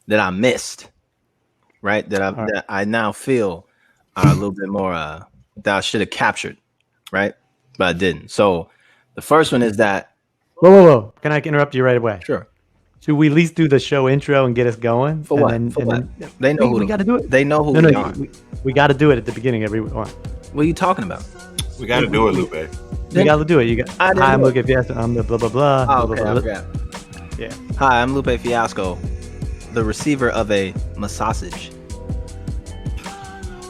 that I missed, right? That I now feel are a little bit more that I should have captured, right? But I didn't. So the first one is that Whoa. Can I interrupt you right away? sure. Should we at least do the show intro and get us going? For what? For what? They know we got to do it. They know who No, we are. we got to do it at the beginning every one. What are you talking about? We got to do it, Lupe. You got to do it. You got. Hi, I'm Lupe Fiasco. I'm the blah blah blah. Oh, blah, okay, blah, blah. Yeah. Hi, I'm Lupe Fiasco, the receiver of a massausages.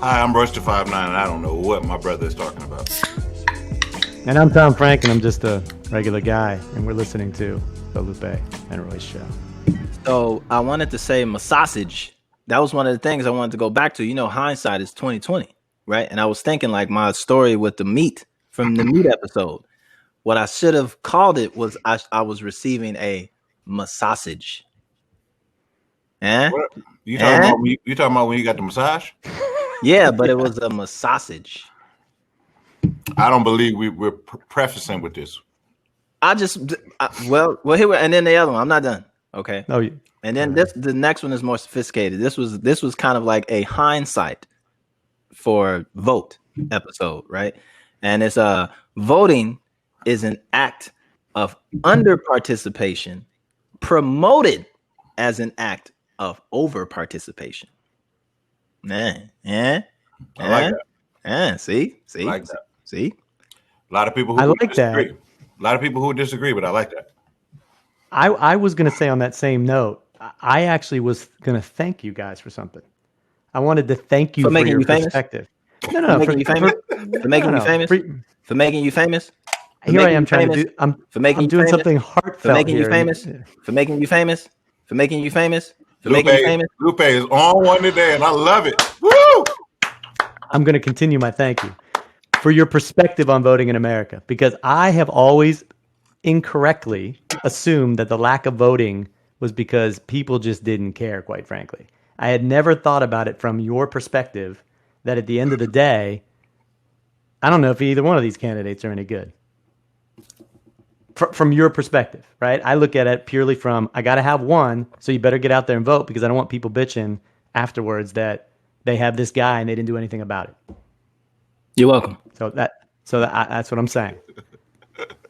Hi, I'm Royce 5'9", and I don't know what my brother is talking about. And I'm Tom Frank, and I'm just a regular guy, and we're listening to the Lupe and Royce show. So I wanted to say massausages. That was one of the things I wanted to go back to. You know, hindsight is 20/20, right? And I was thinking like my story with the meat from the meat episode. What I should have called it was I was receiving a massage. What? You talking about when you got the massage? Yeah, but it was a massage. I don't believe we're prefacing with this. Well, here and then the other one. I'm not done. Okay. Oh, yeah. And then the next one is more sophisticated. This was kind of like a hindsight for vote episode, right? And it's voting is an act of under participation promoted as an act of over participation. I like that. See, like that. See. A lot of people who disagree. A lot of people who disagree, but I like that. I was going to say on that same note, I actually was going to thank you guys for something. I wanted to thank you for your perspective. No, for making you famous. For making you famous. For making you famous. Here I am trying to do. I'm doing something heartfelt. For making you famous. For making you famous. For making you famous. For making you famous. Lupe is on one today, and I love it. Woo! I'm going to continue my thank you for your perspective on voting in America, because I have always incorrectly assumed that the lack of voting was because people just didn't care, quite frankly. I had never thought about it from your perspective, that at the end of the day, I don't know if either one of these candidates are any good. From your perspective, right? I look at it purely from, I got to have one, so you better get out there and vote, because I don't want people bitching afterwards that they have this guy and they didn't do anything about it. You're welcome. So that's what I'm saying.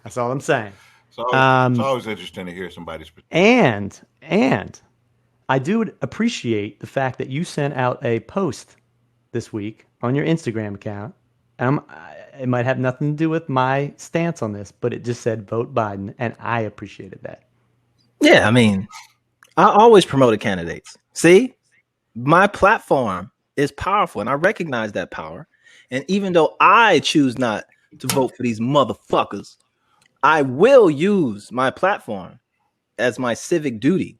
That's all I'm saying. It's always interesting to hear somebody's perspective. And I do appreciate the fact that you sent out a post this week on your Instagram account. It might have nothing to do with my stance on this, but it just said vote Biden, and I appreciated that. Yeah, I mean, I always promoted candidates. See, my platform is powerful, and I recognize that power. And even though I choose not to vote for these motherfuckers, I will use my platform as my civic duty,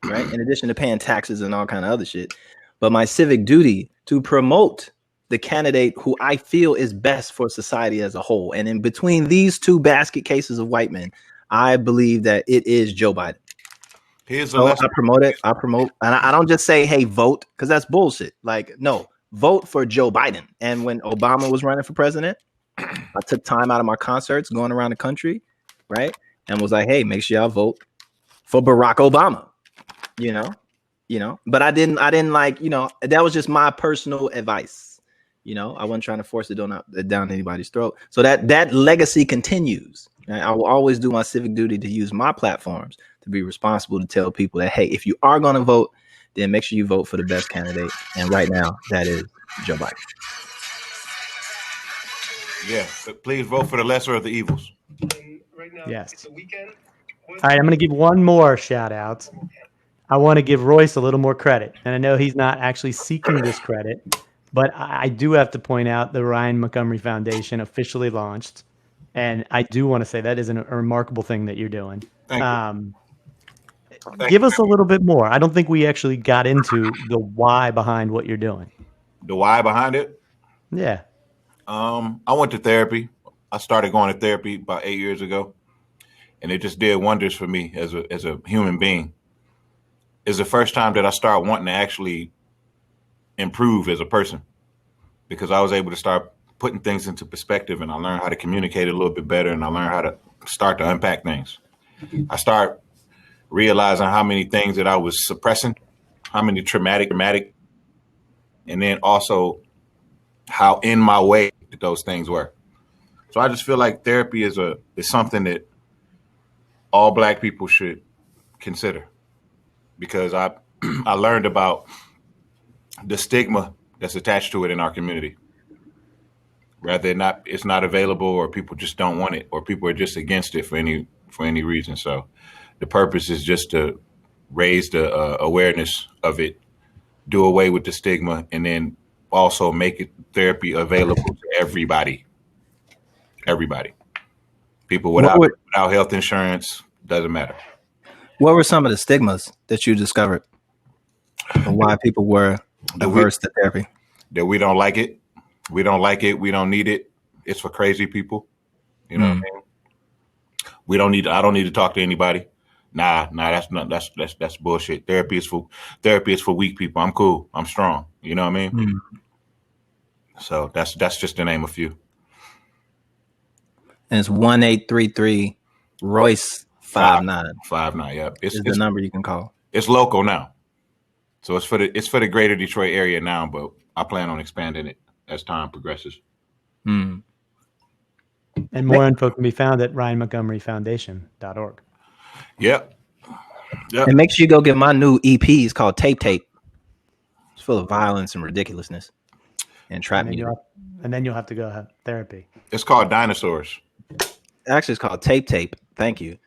right? In addition to paying taxes and all kind of other shit, but my civic duty to promote the candidate who I feel is best for society as a whole. And in between these two basket cases of white men, I believe that it is Joe Biden. I promote it. And I don't just say, hey, vote, because that's bullshit. Like, no, vote for Joe Biden. And when Obama was running for president, I took time out of my concerts going around the country, right? And was like, hey, make sure y'all vote for Barack Obama, you know, but I didn't like, that was just my personal advice. I wasn't trying to force it down anybody's throat. So that legacy continues. I will always do my civic duty to use my platforms to be responsible to tell people that, hey, if you are going to vote, then make sure you vote for the best candidate. And right now, that is Joe Biden. Yeah, but please vote for the lesser of the evils. Right now, yes. It's a weekend. All right, I'm going to give one more shout out. I want to give Royce a little more credit. And I know he's not actually seeking this credit, but I do have to point out the Ryan Montgomery Foundation officially launched. And I do want to say that is a remarkable thing that you're doing. Give us a little bit more. I don't think we actually got into the why behind what you're doing. The why behind it? Yeah. I went to therapy. I started going to therapy about 8 years ago, and it just did wonders for me as a human being. It's the first time that I started wanting to actually improve as a person, because I was able to start putting things into perspective, and I learned how to communicate a little bit better, and I learned how to start to unpack things. I start realizing how many things that I was suppressing, how many traumatic, and then also how in my way those things were. So I just feel like therapy is something that all Black people should consider, because I I learned about the stigma that's attached to it in our community. Rather it's not available, or people just don't want it, or people are just against it for any reason. So the purpose is just to raise the awareness of it, do away with the stigma, and then also make it therapy available to everybody. Everybody. People without health insurance, doesn't matter. What were some of the stigmas that you discovered, and why people were averse to therapy? That we don't like it. We don't like it. We don't need it. It's for crazy people. You know what I mean? We don't need. I don't need to talk to anybody. Nah. That's bullshit. Therapy is for weak people. I'm cool. I'm strong. You know what I mean? So that's just to name a few. And it's 1-833 Royce 59. 59. Yep. It's the number you can call. It's local now, so it's for the greater Detroit area now. But I plan on expanding it as time progresses. And more info can be found at RyanMontgomeryFoundation.org. Yep. And make sure you go get my new EP. It's called Tape. It's full of violence and ridiculousness and trap music. And then you'll have to go have therapy. It's called Dinosaurs. Actually, it's called Tape. Thank you.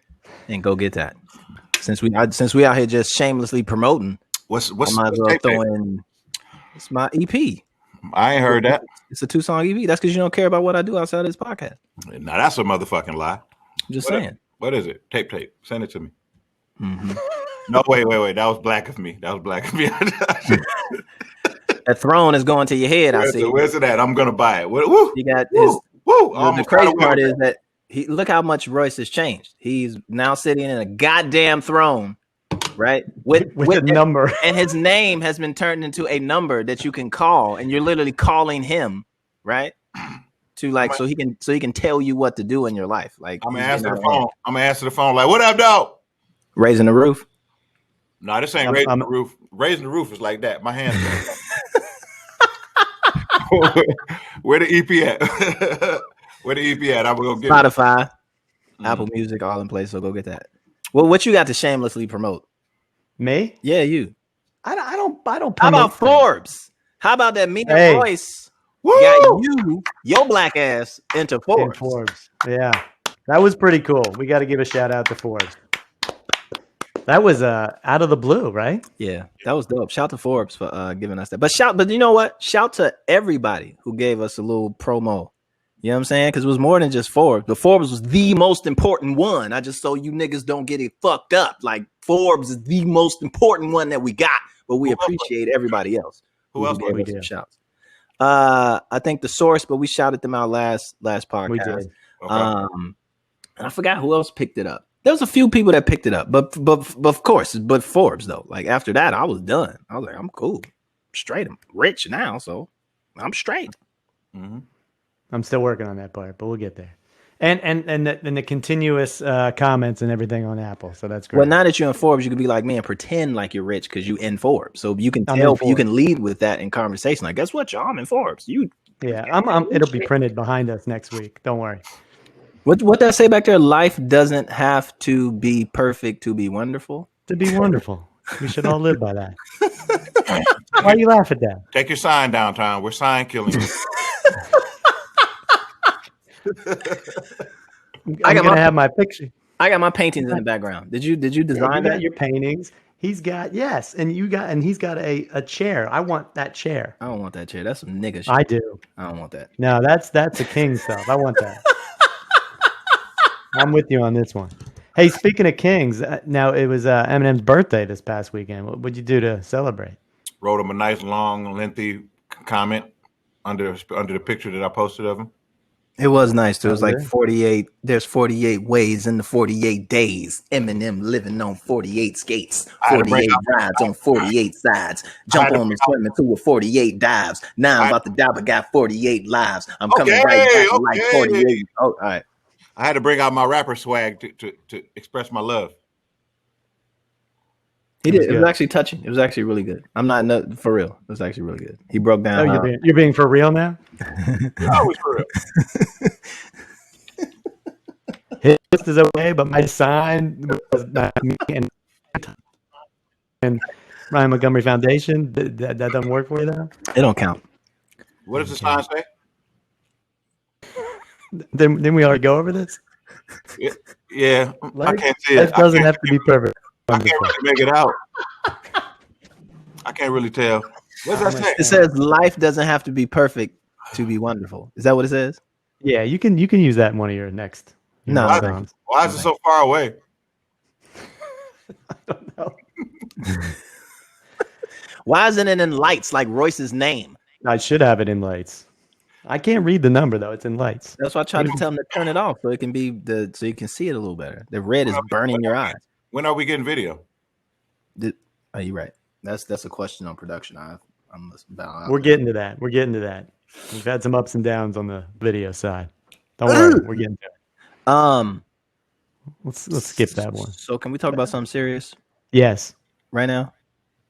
And go get that. Since we out here just shamelessly promoting, what's I might as well throw in. It's my EP. I ain't heard that. It's a 2-song EP. That's because you don't care about what I do outside of this podcast. Now that's a motherfucking lie. Just saying. What is it? Tape. Send it to me. No, wait. That was black of me. That throne is going to your head. I see. Where's it at? I'm gonna buy it. Woo, you got woo. The crazy part is that look how much Royce has changed. He's now sitting in a goddamn throne, right? With a number, and his name has been turned into a number that you can call, and you're literally calling him, right? To like so he can tell you what to do in your life. Like I'm gonna answer the phone. Like, what up, dog? Raising the roof. No, this ain't raising the roof. Raising the roof is like that. My hands. Where the EP at? Where the EP at? I'm gonna go get Spotify, Apple Music, all in place. So go get that. Well, what you got to shamelessly promote? Me? Yeah, you. I don't. How about Forbes? How about that? Me and Royce got your black ass into Forbes. Yeah, that was pretty cool. We got to give a shout out to Forbes. That was out of the blue, right? Yeah, that was dope. Shout to Forbes for giving us that. But you know what? Shout to everybody who gave us a little promo. You know what I'm saying? Because it was more than just Forbes. But Forbes was the most important one. I just so you niggas don't get it fucked up. Like Forbes is the most important one that we got. But we appreciate everybody else. Who else gave us some shouts? I think The Source, but we shouted them out last podcast. We did. Okay. And I forgot who else picked it up. There was a few people that picked it up, but of course, but Forbes though. Like after that, I was done. I was like, I'm cool, straight. I'm rich now, so I'm straight. I'm still working on that part, but we'll get there. And the continuous comments and everything on Apple, so that's great. Well, now that you're in Forbes, you can be like me and pretend like you're rich because you in Forbes, so you can tell, you can lead with that in conversation. Like, guess what, y'all? I'm in Forbes. It'll be printed behind us next week. Don't worry. What that say back there? Life doesn't have to be perfect to be wonderful. To be wonderful. We should all live by that. Why are you laughing at that? Take your sign downtown. We're sign killing you. I'm gonna have my picture. I got my paintings in the background. Did you design that? Your paintings. He's got he's got a chair. I want that chair. I don't want that chair. That's some nigga shit. I do. I don't want that. No, that's a king stuff. I want that. I'm with you on this one. Hey, speaking of kings, now it was Eminem's birthday this past weekend. What would you do to celebrate? Wrote him a nice, long, lengthy comment under the picture that I posted of him. It was nice too. It was like 48. There's 48 ways in the 48 days. Eminem living on 48 skates, 48 rides on 48 sides. Jump on and swim into a 48 dives. Now I'm about to die, but got 48 lives. I'm coming right back like 48. Oh, all right. I had to bring out my rapper swag to express my love. He did. It was actually touching. It was actually really good. I'm not for real. It was actually really good. He broke down. Oh, you're being for real now? Always for real. His list is okay, but my sign was not me and Ryan Montgomery Foundation. That doesn't work for you though? It don't count. What does the sign say? Then we already go over this? Yeah. I can't see Life it. doesn't have to be perfect. I can't really make it out. I can't really tell. What does that say? It says life doesn't have to be perfect to be wonderful. Is that what it says? Yeah, you can use that in one of your next. No. Why is it so far away? I don't know. Why isn't it in lights like Royce's name? I should have it in lights. I can't read the number though. It's in lights. That's why I tried to tell him to turn it off so it can be so you can see it a little better. The red is burning your eyes. When are we getting video? Are you right? That's a question on production. We're getting to that. We've had some ups and downs on the video side. Don't worry, we're getting to it. Let's skip that one. So can we talk about something serious Yes. right now?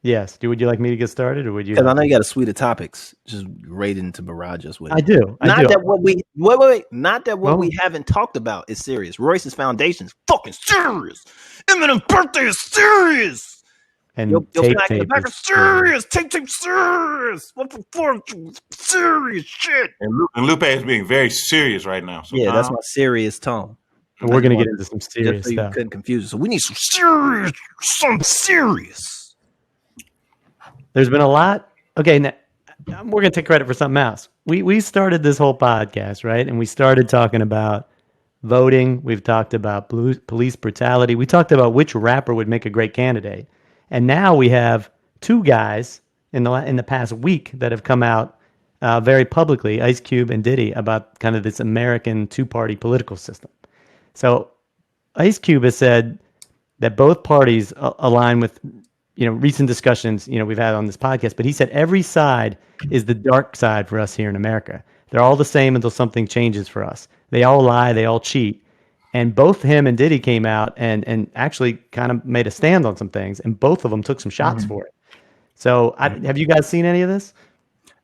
Yes. Would you like me to get started, or would you? Because I know you got a suite of topics. Just raid into barrage us with. I do. That what we wait. Not that what we haven't talked about is serious. Royce's foundation is fucking serious. Eminem's birthday is serious. And your back is is serious. Tape serious. What for? Serious shit. And Lupe is being very serious right now. So yeah, that's my serious tone. And we're gonna get into some serious so stuff. You couldn't confuse it. So we need some serious. There's been a lot. Okay, now, we're gonna take credit for something else. We started this whole podcast, right? And we started talking about voting. We've talked about police brutality. We talked about which rapper would make a great candidate. And now we have two guys in the past week that have come out very publicly, Ice Cube and Diddy, about kind of this American two-party political system. So Ice Cube has said that both parties align with recent discussions we've had on this podcast, but he said every side is the dark side for us here in America. They're all the same until something changes for us. They all lie, they all cheat. And both him and Diddy came out and actually kind of made a stand on some things, and both of them took some shots for it. So have you guys seen any of this?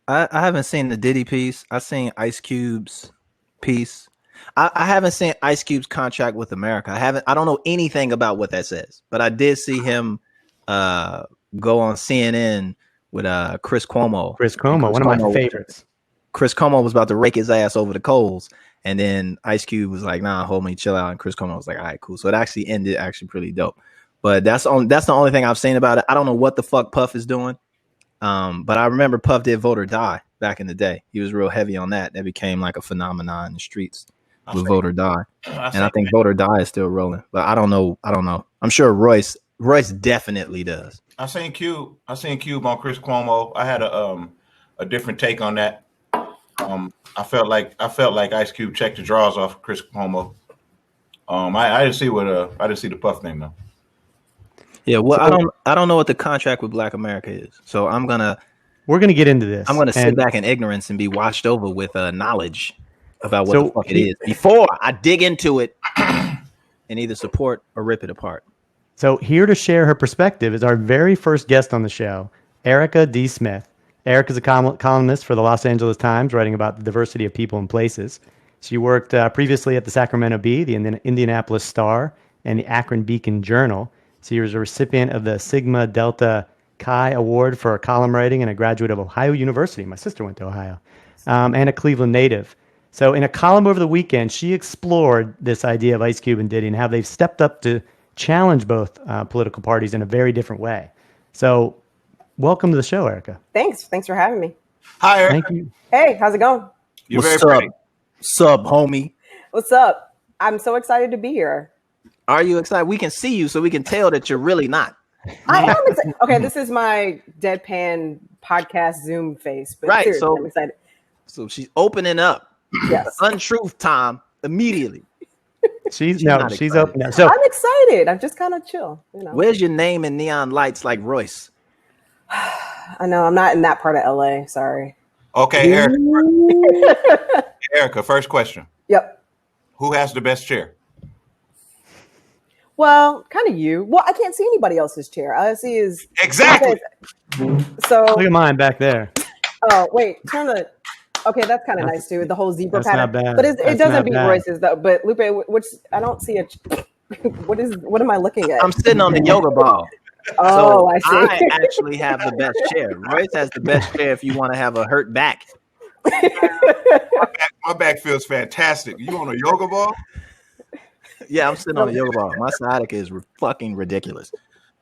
I haven't seen the Diddy piece. I've seen Ice Cube's piece. I haven't seen Ice Cube's contract with America. I don't know anything about what that says, but I did see him go on CNN with Chris Cuomo. Chris Cuomo, one of my favorites. Chris Cuomo was about to rake his ass over the coals, and then Ice Cube was like, "Nah, hold me, chill out." And Chris Cuomo was like, "All right, cool." So it actually ended pretty dope. But that's the only thing I've seen about it. I don't know what the fuck Puff is doing, but I remember Puff did Vote or Die back in the day. He was real heavy on that. That became like a phenomenon in the streets with Vote or Die, and I think Vote or Die is still rolling. But I don't know. I'm sure Royce definitely does. I seen Cube on Chris Cuomo. I had a different take on that. I felt like Ice Cube checked the draws off Chris Cuomo. I didn't see the Puff thing though. Yeah, well, I don't know what the contract with Black America is, so we're gonna get into this. I'm gonna sit back in ignorance and be washed over with knowledge about what the fuck it is before I dig into it and either support or rip it apart. So here to share her perspective is our very first guest on the show, Erica D. Smith. Erica is a columnist for the Los Angeles Times, writing about the diversity of people and places. She worked previously at the Sacramento Bee, the Indianapolis Star, and the Akron Beacon Journal. She was a recipient of the Sigma Delta Chi Award for column writing and a graduate of Ohio University. My sister went to Ohio, and a Cleveland native. So in a column over the weekend, she explored this idea of Ice Cube and Diddy and how they've stepped up to challenge both political parties in a very different way. So welcome to the show, Erica. Thanks for having me. Hi, Erica. Thank you. Hey, how's it going? You're very pretty. Sup, homie? What's up? I'm so excited to be here. Are you excited? We can see you, so we can tell that you're really not. I am excited. Okay, this is my deadpan podcast Zoom face. But right, seriously, so I'm excited. So she's opening up. Yes. Untruth time immediately. She's open now. So I'm excited. I'm just kind of chill. Where's your name in neon lights like Royce? I know I'm not in that part of LA. Sorry. Okay, Erica, first question. Yep. Who has the best chair? Well, kind of you. Well, I can't see anybody else's chair. All I see is Exactly. So Look at mine back there. oh wait, turn the. Okay, that's kind of nice too. The whole zebra That's pattern, not bad. but it That's doesn't not beat bad. Royce's though. But Lupe, which I don't see a. What am I looking at? I'm sitting on the yoga ball. Oh, I see. I actually have the best chair. Royce has the best chair if you want to have a hurt back. My back feels fantastic. You on a yoga ball? Yeah, I'm sitting on a yoga ball. My sciatica is fucking ridiculous.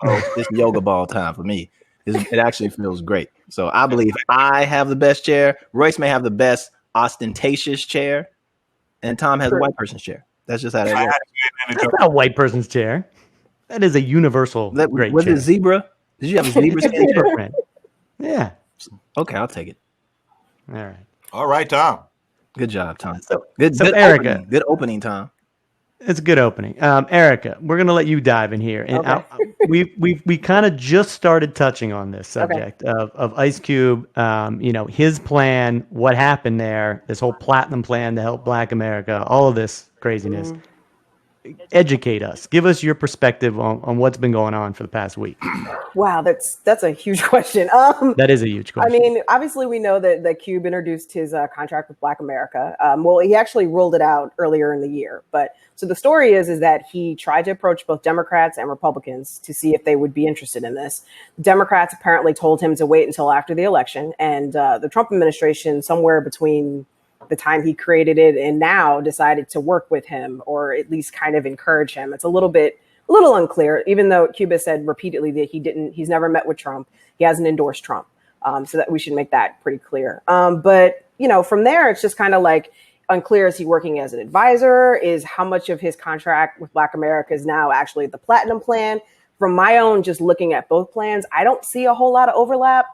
Oh, it's yoga ball time for me. It actually feels great. So I believe I have the best chair. Royce may have the best ostentatious chair, and Tom has a white person's chair. That's just how that works. That's not a white person's chair. That is a universal great Was chair. it zebra? Did you have a zebra skin Zebra chair? print. Yeah. Okay, I'll take it. All right. All right, Tom. Good job, Tom. So Good Erica. opening. Good opening, Tom. It's a good opening. Erica, we're going to let you dive in here. And Okay. we kind of just started touching on this subject of Ice Cube, his plan, what happened there, this whole platinum plan to help Black America, all of this craziness. Educate us. Give us your perspective on what's been going on for the past week. Wow, that's a huge question. That is a huge question. I mean, obviously, we know that Cube introduced his contract with Black America. Well, he actually rolled it out earlier in the year. But so the story is that he tried to approach both Democrats and Republicans to see if they would be interested in this. Democrats apparently told him to wait until after the election, and the Trump administration, somewhere between the time he created it and now, decided to work with him, or at least kind of encourage him. It's a little unclear, even though Cuba said repeatedly that he's never met with Trump. He hasn't endorsed Trump. So that we should make that pretty clear. But, from there, it's just kind of like unclear. Is he working as an advisor? Is how much of his contract with Black America is now actually the platinum plan? From my own, just looking at both plans, I don't see a whole lot of overlap.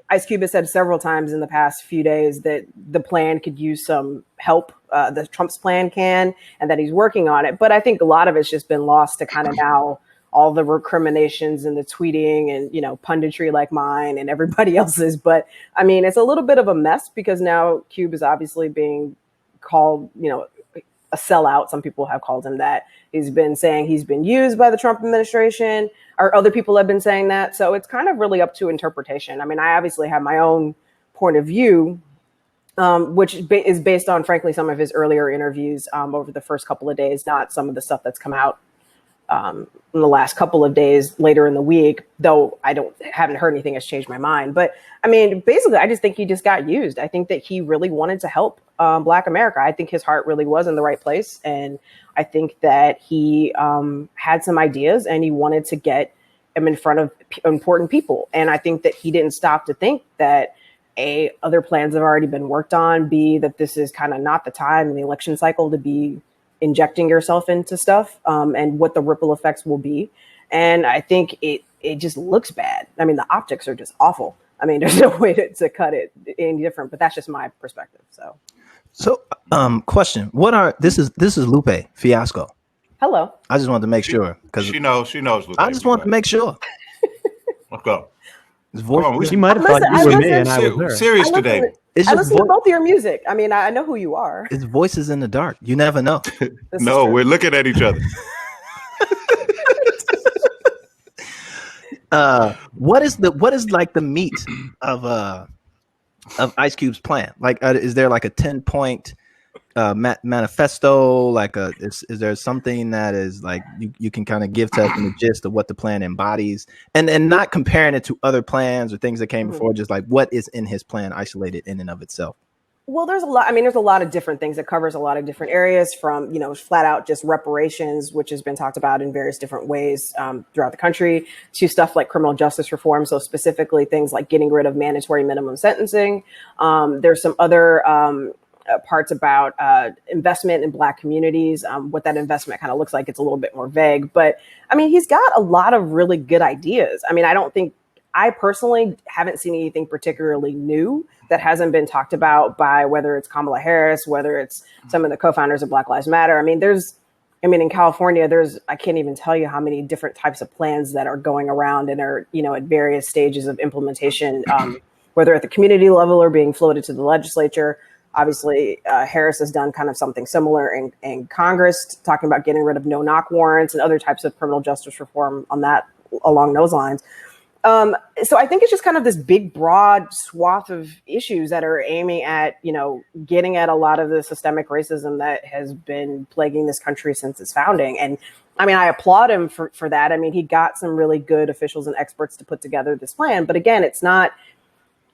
Ice Cube has said several times in the past few days that the plan could use some help, the Trump's plan can, and that he's working on it. But I think a lot of it's just been lost to kind of now all the recriminations and the tweeting and, punditry like mine and everybody else's. But I mean, it's a little bit of a mess because now Cube is obviously being called, a sellout. Some people have called him that. He's been saying he's been used by the Trump administration, or other people have been saying that. So it's kind of really up to interpretation. I mean, I obviously have my own point of view, which is based on, frankly, some of his earlier interviews over the first couple of days, not some of the stuff that's come out in the last couple of days later in the week, though haven't heard anything has changed my mind. But I mean, basically, I just think he just got used. I think that he really wanted to help Black America. I think his heart really was in the right place. And I think that he had some ideas and he wanted to get him in front of important people. And I think that he didn't stop to think that A, other plans have already been worked on, B, that this is kind of not the time in the election cycle to be injecting yourself into stuff and what the ripple effects will be. And I think it just looks bad. I mean, the optics are just awful. I mean, there's no way to cut it any different, but that's just my perspective. So question. This is Lupe Fiasco. Hello. I just wanted to make sure because she knows. Lupe, I just wanted to make sure. Let's go. His voice, she might have thought you were me and I was her. Serious today. I listen to both of your music. I mean, I know who you are. His voice is in the dark. You never know. No, we're looking at each other. What is like the meat of Ice Cube's plan? Like, is there like a 10-point manifesto? Like, is there something that is like you can kind of give to us in the gist of what the plan embodies, and not comparing it to other plans or things that came before, just like what is in his plan, isolated in and of itself? Well, there's a lot. I mean, there's a lot of different things. It covers a lot of different areas, from, flat out just reparations, which has been talked about in various different ways throughout the country, to stuff like criminal justice reform. So specifically things like getting rid of mandatory minimum sentencing. There's some other parts about investment in Black communities, what that investment kind of looks like. It's a little bit more vague, but I mean, he's got a lot of really good ideas. I mean, I personally haven't seen anything particularly new that hasn't been talked about by, whether it's Kamala Harris, whether it's some of the co-founders of Black Lives Matter. I mean, in California, I can't even tell you how many different types of plans that are going around and are, at various stages of implementation, whether at the community level or being floated to the legislature. Obviously, Harris has done kind of something similar in Congress, talking about getting rid of no-knock warrants and other types of criminal justice reform along those lines. So I think it's just kind of this big, broad swath of issues that are aiming at, getting at a lot of the systemic racism that has been plaguing this country since its founding. And I mean, I applaud him for that. I mean, he got some really good officials and experts to put together this plan. But again, it's not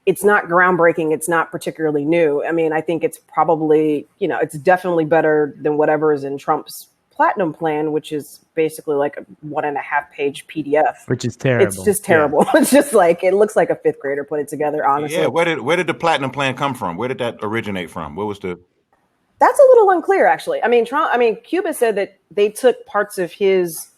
groundbreaking. It's not particularly new. I mean, I think it's probably, it's definitely better than whatever is in Trump's Platinum plan, which is basically like a 1.5-page PDF, which is terrible. It's just terrible. Yeah. It's just like, it looks like a fifth grader put it together, honestly. Yeah. Where did the Platinum plan come from? Where did that originate from? What was That's a little unclear, actually. I mean, Cuba said that they took parts of his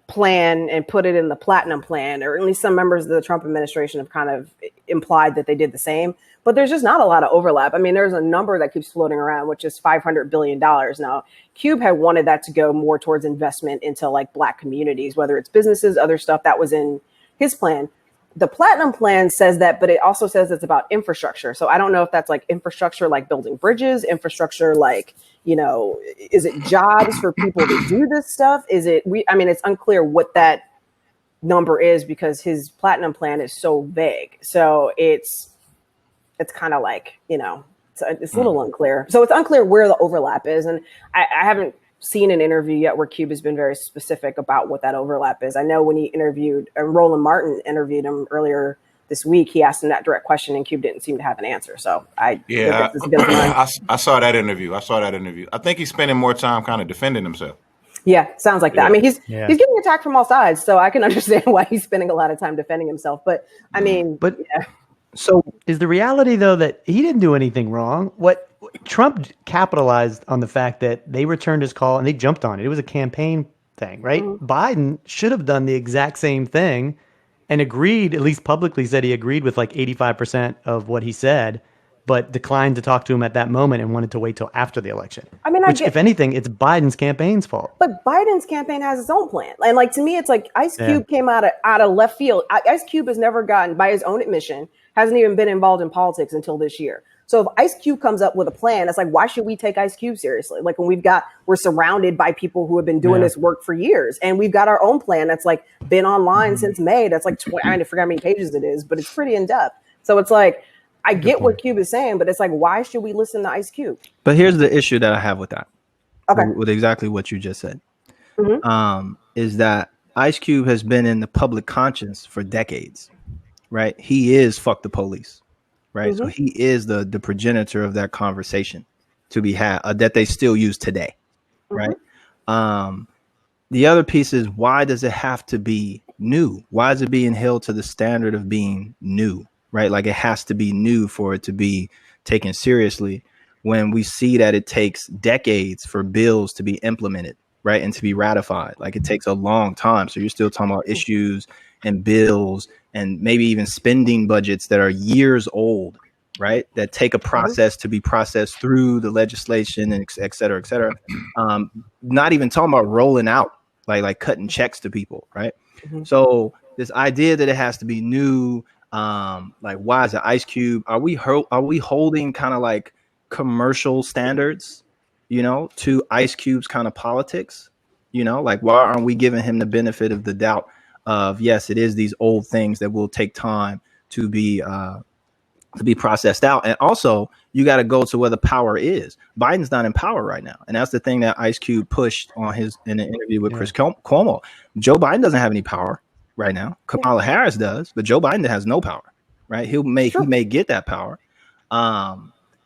plan and put it in the Platinum plan, or at least some members of the Trump administration have kind of implied that they did the same. But there's just not a lot of overlap. I mean, there's a number that keeps floating around, which is $500 billion. Now, Cube had wanted that to go more towards investment into like Black communities, whether it's businesses, other stuff that was in his plan. The Platinum plan says that, but it also says it's about infrastructure. So I don't know if that's like infrastructure, like building bridges, infrastructure, like, is it jobs for people to do this stuff? It's unclear what that number is because his Platinum plan is so vague. So it's kind of like, it's a little unclear. So it's unclear where the overlap is. And I haven't seen an interview yet where Cube has been very specific about what that overlap is. I know when he interviewed, Roland Martin interviewed him earlier this week, he asked him that direct question and Cube didn't seem to have an answer. So I saw that interview. I think he's spending more time kind of defending himself. Yeah, sounds like that. I mean, he's getting attacked from all sides, so I can understand why he's spending a lot of time defending himself. But I mean, yeah. So is the reality though that he didn't do anything wrong? What Trump capitalized on the fact that they returned his call and they jumped on it. It was a campaign thing, right? Mm-hmm. Biden should have done the exact same thing and agreed, at least publicly said he agreed with like 85% of what he said, but declined to talk to him at that moment and wanted to wait till after the election. I mean, if anything, it's Biden's campaign's fault. But Biden's campaign has its own plan. And like, to me, it's like Ice Cube came out of left field. Ice Cube has never gotten, by his own admission, hasn't even been involved in politics until this year. So if Ice Cube comes up with a plan, it's like, why should we take Ice Cube seriously? Like when we're surrounded by people who have been doing this work for years, and we've got our own plan that's like been online since May. That's like, I forgot how many pages it is, but it's pretty in depth. So it's like, I get what Cube is saying, but it's like, why should we listen to Ice Cube? But here's the issue that I have with that. Okay. With exactly what you just said. Mm-hmm. Is that Ice Cube has been in the public conscience for decades, right? He is fuck the police. Right. Mm-hmm. So he is the progenitor of that conversation to be had that they still use today. Mm-hmm. Right. The other piece is, why does it have to be new? Why is it being held to the standard of being new? Right. Like it has to be new for it to be taken seriously, when we see that it takes decades for bills to be implemented. Right. And to be ratified. Like it takes a long time. So you're still talking about issues and bills and maybe even spending budgets that are years old, right? That take a process to be processed through the legislation and et cetera, et cetera. Not even talking about rolling out, like cutting checks to people, right? Mm-hmm. So this idea that it has to be new, like why is it Ice Cube? Are we holding kind of like commercial standards, to Ice Cube's kind of politics? Like why aren't we giving him the benefit of the doubt of, yes, it is these old things that will take time to be processed out. And also you got to go to where the power is. Biden's not in power right now. And that's the thing that Ice Cube pushed in an interview with Chris Cuomo. Joe Biden doesn't have any power right now. Kamala Harris does, but Joe Biden has no power, right? He may get that power.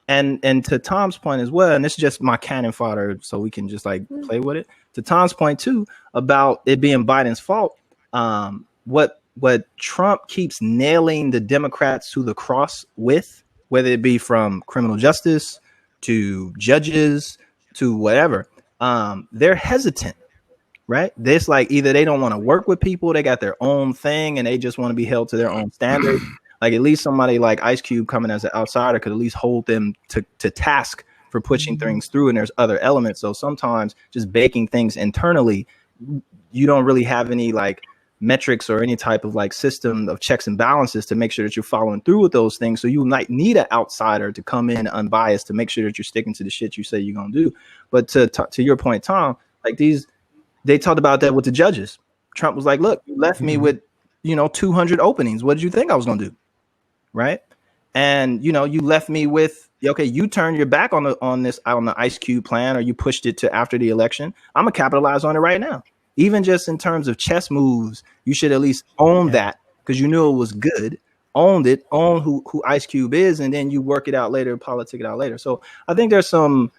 And to Tom's point as well, and this is just my cannon fodder so we can just like play with it. To Tom's point too, about it being Biden's fault. What Trump keeps nailing the Democrats to the cross with, whether it be from criminal justice to judges to whatever, they're hesitant, right? It's like either they don't want to work with people, they got their own thing, and they just want to be held to their own standard. Like at least somebody like Ice Cube coming as an outsider could at least hold them to task for pushing things through. And there's other elements. So sometimes just baking things internally, you don't really have any like metrics or any type of like system of checks and balances to make sure that you're following through with those things. So you might need an outsider to come in unbiased to make sure that you're sticking to the shit you say you're gonna do. But to your point, Tom, like they talked about that with the judges. Trump was like, look, you left me with 200 openings. What did you think I was gonna do? Right. And you left me with, okay, you turned your back on the Ice Cube plan, or you pushed it to after the election. I'm gonna capitalize on it right now. Even just in terms of chess moves, you should at least own that, because you knew it was good. Owned it, own who Ice Cube is, and then you work it out later, politic it out later. So I think there's some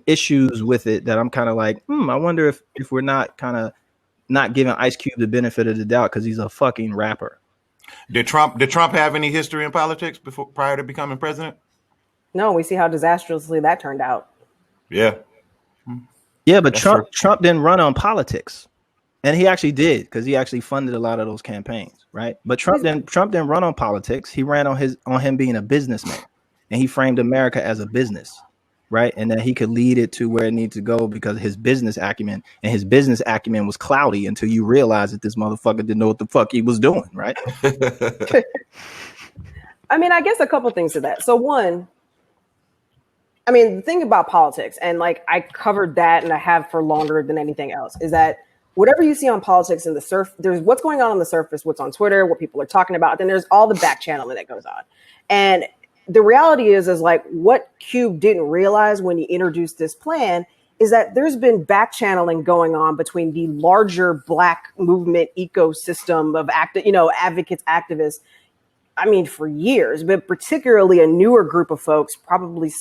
issues with it that I'm kind of like, I wonder if we're not kind of not giving Ice Cube the benefit of the doubt because he's a fucking rapper. Did Trump have any history in politics prior to becoming president? No, we see how disastrously that turned out. Yeah. Yeah, but Trump didn't run on politics. And he actually did, because he actually funded a lot of those campaigns, right? But Trump didn't run on politics. He ran on him being a businessman, and he framed America as a business, right? And that he could lead it to where it needs to go because of his business acumen, and his business acumen was cloudy until you realize that this motherfucker didn't know what the fuck he was doing, right? I mean, I guess a couple things to that. So one, I mean, the thing about politics, and like I covered that and I have for longer than anything else, is that whatever you see on politics in the there's what's going on the surface, what's on Twitter, what people are talking about. Then there's all the back channeling that goes on. And the reality is like what Cube didn't realize when he introduced this plan is that there's been back channeling going on between the larger Black movement ecosystem of advocates, activists. I mean, for years, but particularly a newer group of folks, probably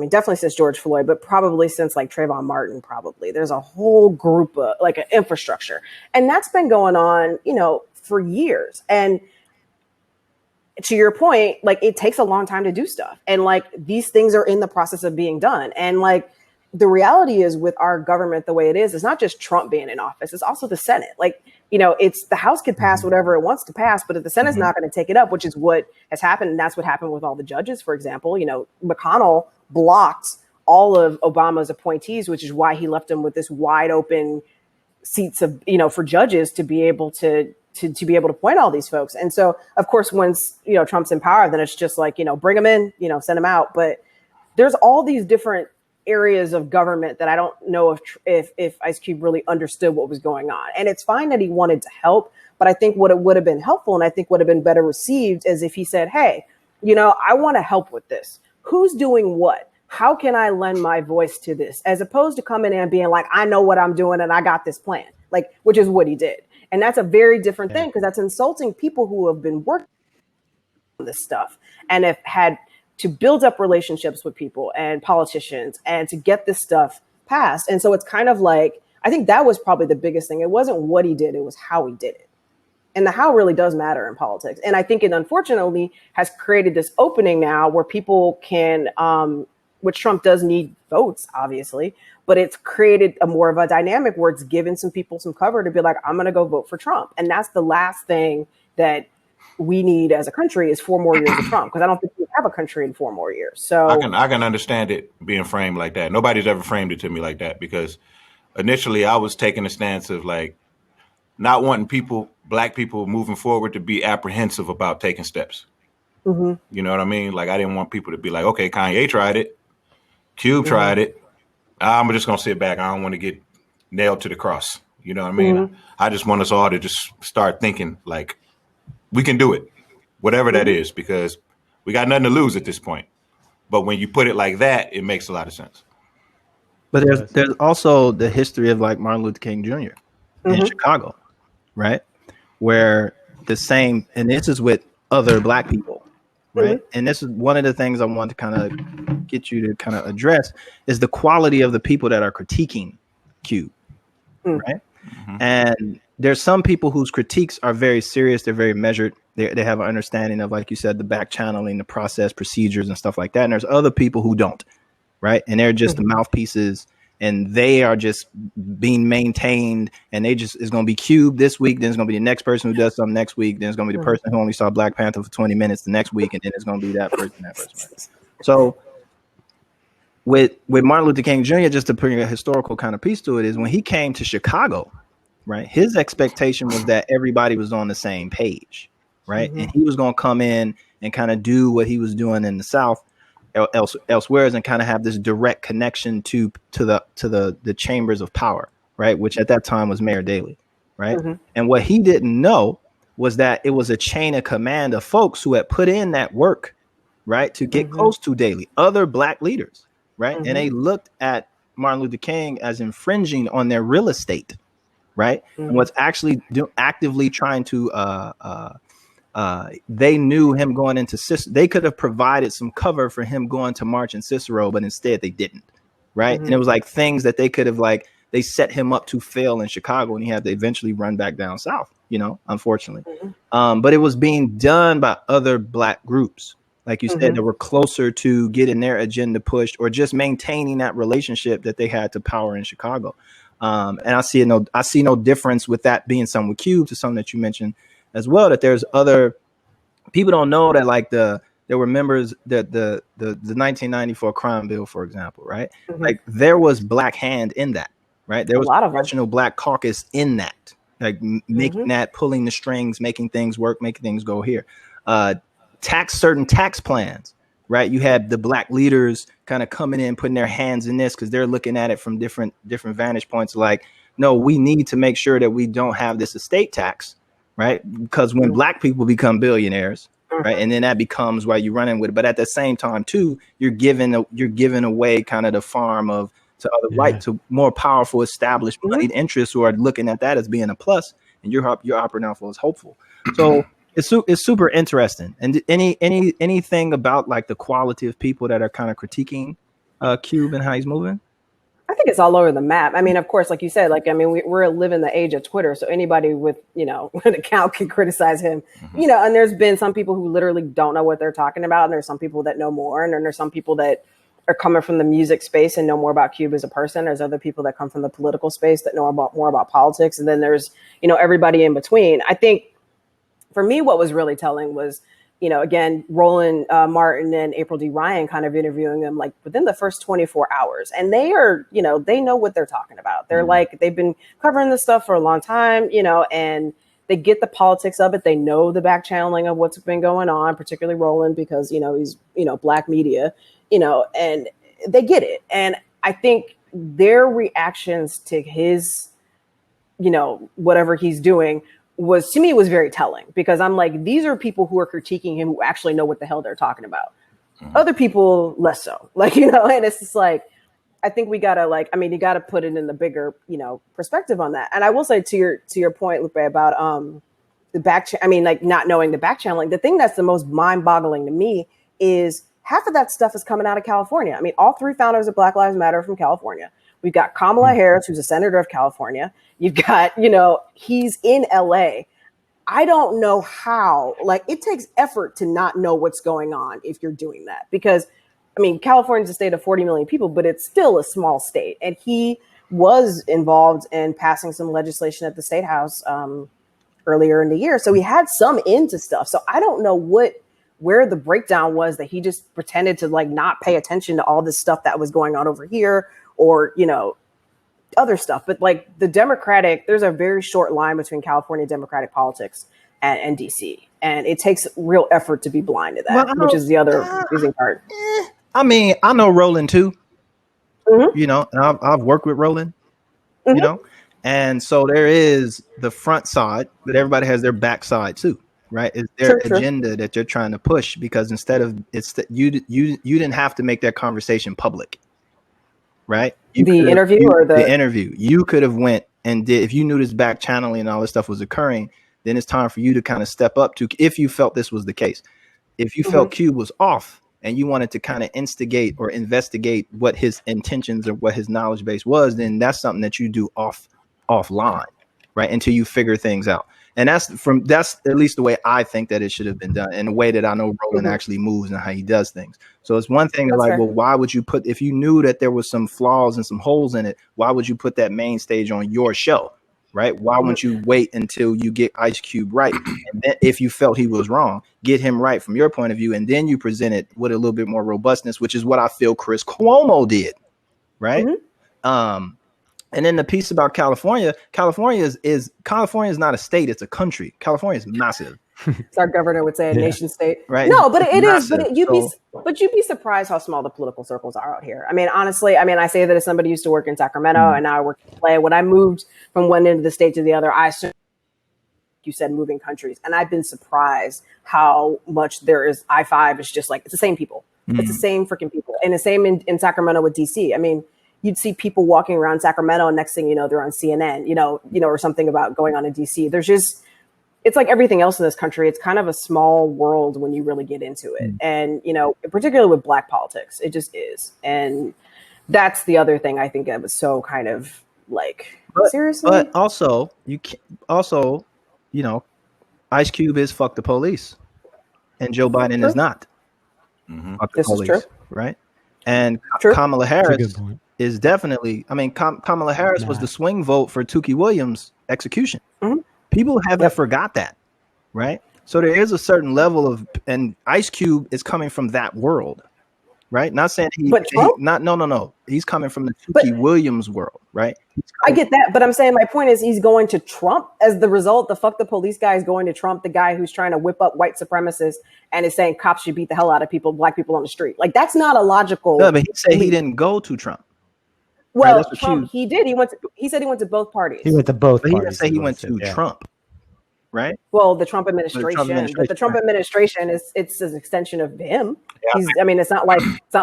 definitely since George Floyd, but probably since like Trayvon Martin, probably. There's a whole group of like an infrastructure. And that's been going on, for years. And to your point, like it takes a long time to do stuff. And like these things are in the process of being done. And like the reality is with our government the way it is, it's not just Trump being in office, it's also the Senate. Like, it's the House could pass whatever it wants to pass, but if the Senate's not going to take it up, which is what has happened, and that's what happened with all the judges, for example, McConnell blocked all of Obama's appointees, which is why he left them with this wide open seats of, for judges to be able to be able to appoint all these folks. And so, of course, once, Trump's in power, then it's just like, bring them in, send them out. But there's all these different areas of government that I don't know if Ice Cube really understood what was going on. And it's fine that he wanted to help, but I think what it would have been helpful and I think would have been better received is if he said, hey, I want to help with this. Who's doing what? How can I lend my voice to this? As opposed to coming in and being like, I know what I'm doing and I got this plan, like, which is what he did. And that's a very different thing because that's insulting people who have been working on this stuff and have had to build up relationships with people and politicians and to get this stuff passed. And so it's kind of like, I think that was probably the biggest thing. It wasn't what he did, it was how he did it. And the how really does matter in politics. And I think it unfortunately has created this opening now where people can, which Trump does need votes, obviously, but it's created a more of a dynamic where it's given some people some cover to be like, I'm going to go vote for Trump. And that's the last thing that we need as a country is 4 more years of Trump, because I don't think we have a country in 4 more years. So I can understand it being framed like that. Nobody's ever framed it to me like that, because initially I was taking a stance of like not wanting Black people moving forward to be apprehensive about taking steps. You know what I mean? Like I didn't want people to be like, okay, Kanye tried it, Cube tried it, I'm just gonna sit back. I don't want to get nailed to the cross. You know what I mean? I just want us all to just start thinking like we can do it, whatever that is, because we got nothing to lose at this point. But when you put it like that, it makes a lot of sense. But there's also the history of like Martin Luther King Jr. In Chicago, right? Where the same, and this is with other Black people, right? And this is one of the things I want to kind of get you to kind of address is the quality of the people that are critiquing Cube, right? And there's some people whose critiques are very serious. They're very measured. They have an understanding of, like you said, the back channeling, the process, procedures and stuff like that. And there's other people who don't, right? And they're just the mouthpieces and they are just being maintained. And they just, it's going to be Cube this week. Then it's going to be the next person who does something next week. Then it's going to be the person who only saw Black Panther for 20 minutes the next week. And then it's going to be that person, that person. So with Martin Luther King Jr., just to bring a historical kind of piece to it, is when he came to Chicago, right? His expectation was that everybody was on the same page, right? And he was going to come in and kind of do what he was doing in the South elsewhere, and kind of have this direct connection to the chambers of power, right? Which at that time was Mayor Daley, right? And what he didn't know was that it was a chain of command of folks who had put in that work, right, to get close to Daley, other black leaders, right? And they looked at Martin Luther King as infringing on their real estate, right? And was actually actively trying to they knew him going into Cicero. They could have provided some cover for him going to march in Cicero, but instead they didn't, right? And it was like things that they could have, like, they set him up to fail in Chicago, and he had to eventually run back down south, you know, unfortunately. But it was being done by other black groups, like you said, that were closer to getting their agenda pushed or just maintaining that relationship that they had to power in Chicago. And I see no difference with that being something with Cube to something that you mentioned as well, that there's other people don't know that, like there were members that the 1994 crime bill, for example, right? Like there was black hand in that, right? There was a congressional black caucus in that, like making that, pulling the strings, making things work, making things go here. Certain tax plans, right? You had the black leaders kind of coming in, putting their hands in this because they're looking at it from different vantage points. Like, no, we need to make sure that we don't have this estate tax, right? Because when black people become billionaires, right, and then that becomes why you're running with it. But at the same time, too, you're giving away kind of the farm to other white, to more powerful, established moneyed interests who are looking at that as being a plus, and you're operating off as hopeful. So it's super interesting. And anything about like the quality of people that are kind of critiquing Cube and how he's moving? I think it's all over the map. I mean, of course, like you said, like, I mean, we're living the age of Twitter. So anybody with, you know, an account can criticize him, you know, and there's been some people who literally don't know what they're talking about. And there's some people that know more. And then there's some people that are coming from the music space and know more about Cube as a person. There's other people that come from the political space that know more about politics. And then there's, you know, everybody in between. I think for me, what was really telling was, you know, again, Roland Martin and April D. Ryan kind of interviewing them like within the first 24 hours. And they are, you know, they know what they're talking about. They're like, they've been covering this stuff for a long time, you know, and they get the politics of it. They know the back channeling of what's been going on, particularly Roland, because, you know, he's, you know, black media, you know, and they get it. And I think their reactions to his, you know, whatever he's doing was, to me, was very telling, because I'm like, these are people who are critiquing him who actually know what the hell they're talking about. Other people less so, like, you know, and it's just like, I think we gotta, like, I mean, you gotta put it in the bigger, you know, perspective on that. And I will say to your point, Lupe, about the I mean, like, not knowing the back channeling, the thing that's the most mind boggling to me is half of that stuff is coming out of California. I mean, all three founders of Black Lives Matter are from California. We've got Kamala Harris, who's a senator of California. You've got, you know, he's in LA. I don't know how, like, it takes effort to not know what's going on if you're doing that. Because, I mean, California's a state of 40 million people, but it's still a small state. And he was involved in passing some legislation at the State House earlier in the year. So he had some into stuff. So I don't know where the breakdown was, that he just pretended to, like, not pay attention to all this stuff that was going on over here, or, you know, other stuff. But like there's a very short line between California Democratic politics and DC. And it takes real effort to be blind to that, which is the other confusing part. I mean, I know Roland too, you know, and I've worked with Roland, you know, and so there is the front side, but everybody has their back side too, right? It's their agenda that you're trying to push, because instead of you didn't have to make that conversation public. Right? The interview. You could have went and did, if you knew this back channeling and all this stuff was occurring, then it's time for you to kind of step up to, if you felt this was the case. If you felt Cube was off and you wanted to kind of instigate or investigate what his intentions or what his knowledge base was, then that's something that you do offline, right? Until you figure things out. And that's at least the way I think that it should have been done, in a way that I know Roland actually moves and how he does things. So it's one thing to like, well, why would you put, if you knew that there was some flaws and some holes in it, why would you put that main stage on your show, right? Why wouldn't you wait until you get Ice Cube right? And then if you felt he was wrong, get him right from your point of view, and then you present it with a little bit more robustness, which is what I feel Chris Cuomo did, right? And then the piece about California, California is not a state, it's a country. California is massive. As our governor would say, a nation state. Right. No, but it is. Massive. But you'd be surprised how small the political circles are out here. I mean, honestly, I say that as somebody who used to work in Sacramento and now I work in LA. When I moved from one end of the state to the other, I assumed, you said, moving countries, and I've been surprised how much there is. I-5 is just like, it's the same people. It's the same freaking people, and the same in Sacramento with DC. I mean, you'd see people walking around Sacramento, and next thing you know, they're on CNN, or something about going on in DC. There's just, it's like everything else in this country. It's kind of a small world when you really get into it. And, particularly with Black politics, it just is. And that's the other thing I think that was so kind of like, seriously. But also, Ice Cube is fuck the police and Joe Biden is not. Fuck the This police, is true. right? And True. Kamala That's a Harris good point. is definitely, Kamala Harris was the swing vote for Tukey Williams' execution. People haven't forgot that, right? So there is a certain level of, and Ice Cube is coming from that world, right? Not saying no. He's coming from the Tukey Williams world, right? I get that, but I'm saying my point is he's going to Trump as the result. The fuck the police guy is going to Trump, the guy who's trying to whip up white supremacists and is saying cops should beat the hell out of Black people on the street. Like, that's not a logical. No, but he said he didn't go to Trump. Well, right, Trump, he did. He said he went to both parties. He went to both But he parties. didn't say he went to Trump, right? Well, the Trump administration. But the Trump administration it's an extension of him. Yeah. It's not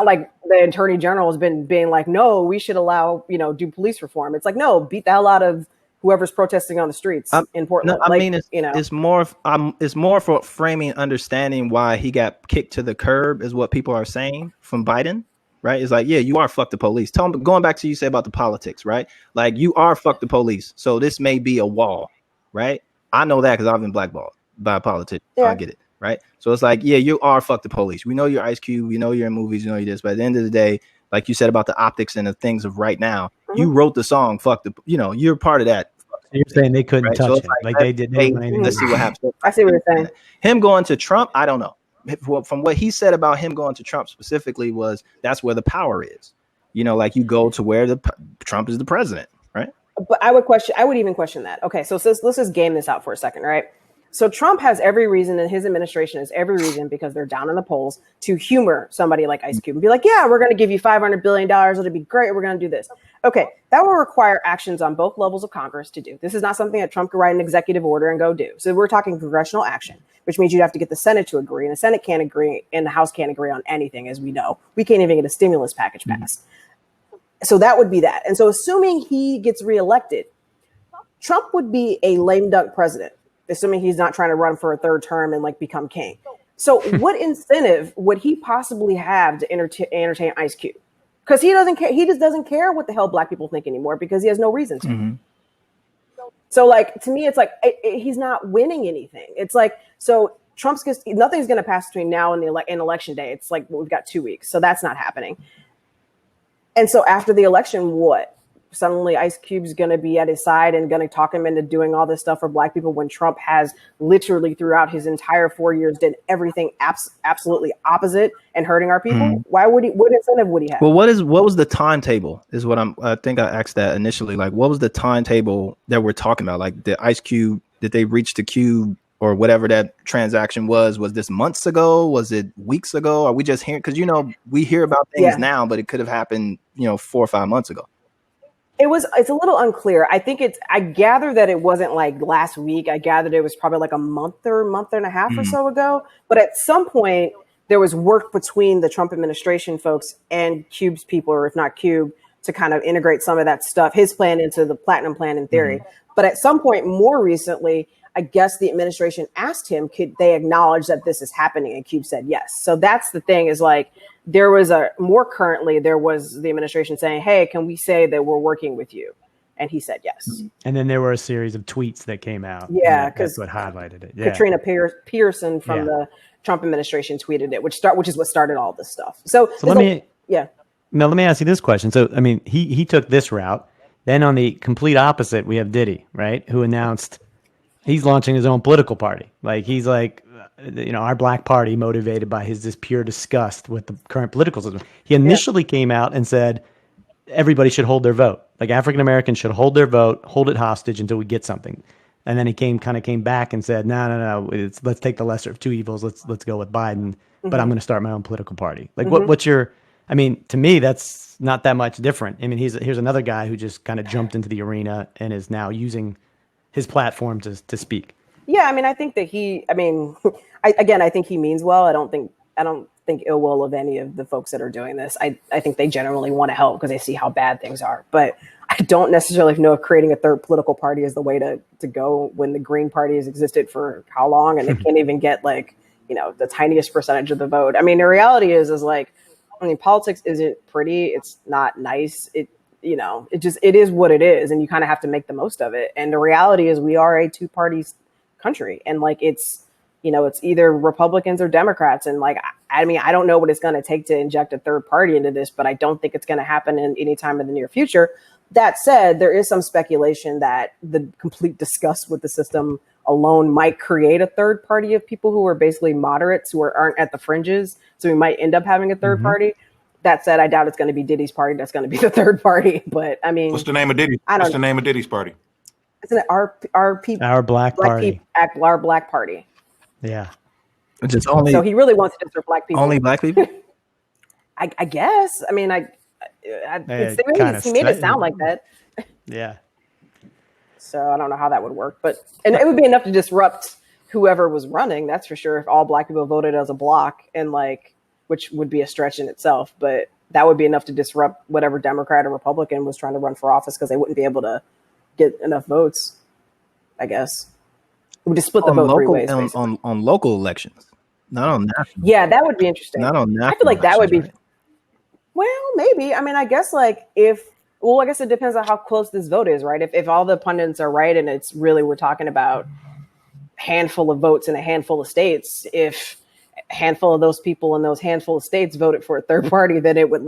like the attorney general has been being like, no, we should allow, do police reform. It's like, no, beat the hell out of whoever's protesting on the streets in Portland. No, it's more for framing, understanding why he got kicked to the curb is what people are saying from Biden. Right? It's like, yeah, you are fuck the police. Going back to you say about the politics, right? Like, you are fuck the police. So this may be a wall, right? I know that because I've been blackballed by a politician. Yeah. I get it, right? So it's like, yeah, you are fuck the police. We know you're Ice Cube. We know you're in movies. You know you're this. But at the end of the day, like you said about the optics and the things of right now, you wrote the song, fuck the, you're part of that. You're saying they couldn't touch him. Like they did. Let's see what happens. I see what you're saying. Him going to Trump, I don't know. From what he said about him going to Trump specifically was that's where the power is. Like you go to where Trump is the president, right? But I would even question that. Okay, so let's just game this out for a second, right? So Trump has every reason, and his administration has every reason, because they're down in the polls, to humor somebody like Ice Cube and be like, yeah, we're going to give you $500 billion. It'll be great. We're going to do this. Okay, that will require actions on both levels of Congress to do. This is not something that Trump could write an executive order and go do. So we're talking congressional action, which means you'd have to get the Senate to agree, and the Senate can't agree, and the House can't agree on anything, as we know. We can't even get a stimulus package passed. So that would be that. And so assuming he gets reelected, Trump would be a lame duck president, assuming he's not trying to run for a third term and become king. So what incentive would he possibly have to entertain Ice Cube? Because he doesn't care. He just doesn't care what the hell Black people think anymore because he has no reason to. So to me, it's like he's not winning anything. It's like, so nothing's going to pass between now and and election day. It's like, we've got 2 weeks. So that's not happening. And so after the election, what? Suddenly Ice Cube's going to be at his side and going to talk him into doing all this stuff for Black people when Trump has literally throughout his entire 4 years did everything absolutely opposite and hurting our people. Why would he? What incentive would he have? Well, what was the timetable is what I think I asked that initially. Like, what was the timetable that we're talking about? Like, the Ice Cube, did they reach the Cube or whatever that transaction was this months ago? Was it weeks ago? Are we just hearing? Because, we hear about things now, but it could have happened, 4 or 5 months ago. It's a little unclear. I gather that it wasn't like last week. I gathered it was probably like a month and a half or so ago. But at some point there was work between the Trump administration folks and Cube's people, or if not Cube, to kind of integrate some of that stuff, his plan into the Platinum Plan in theory. But at some point more recently, I guess the administration asked him, could they acknowledge that this is happening? And Cube said yes. So that's the thing, is like, there was the administration saying, hey, can we say that we're working with you? And he said yes. And then there were a series of tweets that came out. Yeah, because that's what highlighted it. Yeah. Katrina Pearson from the Trump administration tweeted it, which is what started all this stuff. So let me ask you this question. So, I mean, he took this route. Then on the complete opposite, we have Diddy, right? Who announced he's launching his own political party. Like, he's like, our Black party, motivated by this pure disgust with the current political system. He initially came out and said, everybody should hold their vote. Like African Americans should hold their vote, hold it hostage until we get something. And then he came back and said, no, let's take the lesser of two evils. Let's go with Biden. But I'm going to start my own political party. Like what's your? I mean, to me, that's not that much different. I mean, here's another guy who just kind of jumped into the arena and is now using his platform to speak. Yeah, I mean, I think that I think he means well. I don't think ill will of any of the folks that are doing this. I think they generally want to help because they see how bad things are. But I don't necessarily know if creating a third political party is the way to go when the Green Party has existed for how long and they can't even get the tiniest percentage of the vote. I mean, the reality is politics isn't pretty. It's not nice. It is what it is. And you kind of have to make the most of it. And the reality is we are a two-party country. And it's either Republicans or Democrats. And I mean, I don't know what it's going to take to inject a third party into this, but I don't think it's going to happen in any time in the near future. That said, there is some speculation that the complete disgust with the system alone might create a third party of people who are basically moderates who aren't at the fringes. So we might end up having a third party. That said, I doubt it's going to be Diddy's party. That's going to be the third party. But I mean, what's the name of Diddy? What's the name of Diddy's party? Isn't it our Black Party? Our Black Party. Yeah. Just only. So he really wants to disturb Black people. Only Black people. I guess. I mean, he made it sound like that. Yeah. So I don't know how that would work, and it would be enough to disrupt whoever was running. That's for sure. If all Black people voted as a block, and which would be a stretch in itself, but that would be enough to disrupt whatever Democrat or Republican was trying to run for office because they wouldn't be able to get enough votes. I guess it would just split the vote three ways on local elections, not on national. Yeah, that would be interesting. Not on national. I feel like that would be. Right? Well, maybe. I mean, I guess I guess it depends on how close this vote is, right? If all the pundits are right and it's really, we're talking about a handful of votes in a handful of states, if a handful of those people in those handful of states voted for a third party, then it would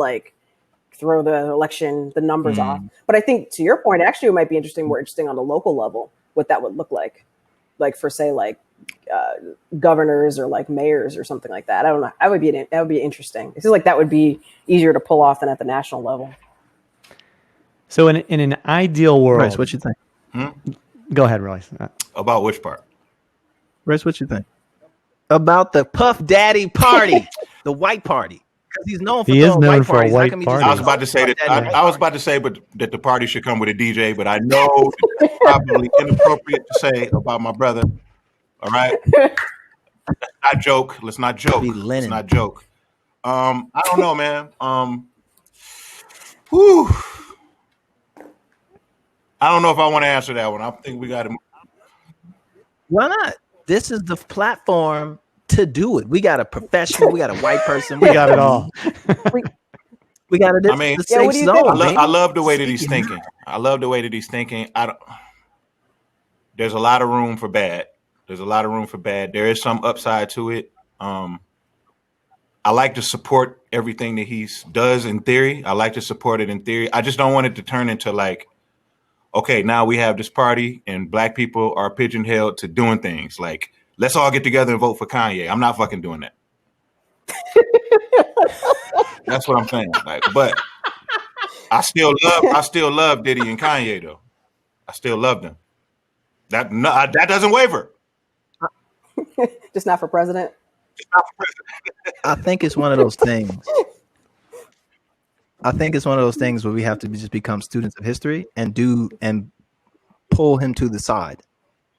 throw the numbers off. But I think to your point, actually, it might be more interesting on a local level, what that would look like for say governors or mayors or something like that. I don't know. That would be interesting. It feels like that would be easier to pull off than at the national level. So in an ideal world, Royce, what you think? Go ahead, Royce. About which part? Royce, what you think about the Puff Daddy party, the white party? Because he's known for white parties. A white party. I was about to say that. I was about to say, that the party should come with a DJ, but I know it's probably inappropriate to say about my brother. All right, let's not joke. Let's not joke. I don't know, man. Whew. I don't know if I want to answer that one. I think we got to. Why not? This is the platform to do it. We got a professional. We got a white person. We got it all. we got it. I mean, the safe zone. I love the way that he's thinking. There's a lot of room for bad. There is some upside to it. I like to support everything that he does in theory. I like to support it in theory. I just don't want it to turn into okay, now we have this party and Black people are pigeonholed to doing things let's all get together and vote for Kanye. I'm not fucking doing that. That's what I'm saying. But I still love Diddy and Kanye though. I still love them. That doesn't waver. Just not for president. I think it's one of those things. Where we have to just become students of history and pull him to the side.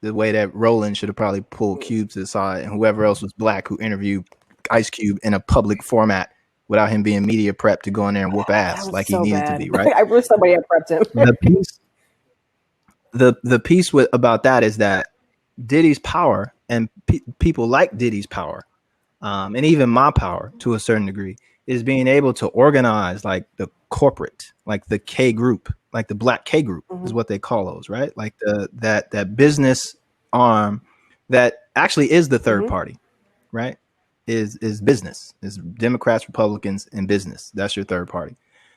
The way that Roland should have probably pulled Cube to the side and whoever else was Black who interviewed Ice Cube in a public format without him being media prepped to go in there and whoop ass like he needed to be, right? I wish somebody had prepped him. The piece about that is that Diddy's power and people like Diddy's power, and even my power to a certain degree, is being able to organize the corporate, the K group, the Black K group is what they call those, right? That business arm that actually is the third party, right? Is business, is Democrats, Republicans, and business. That's your third party.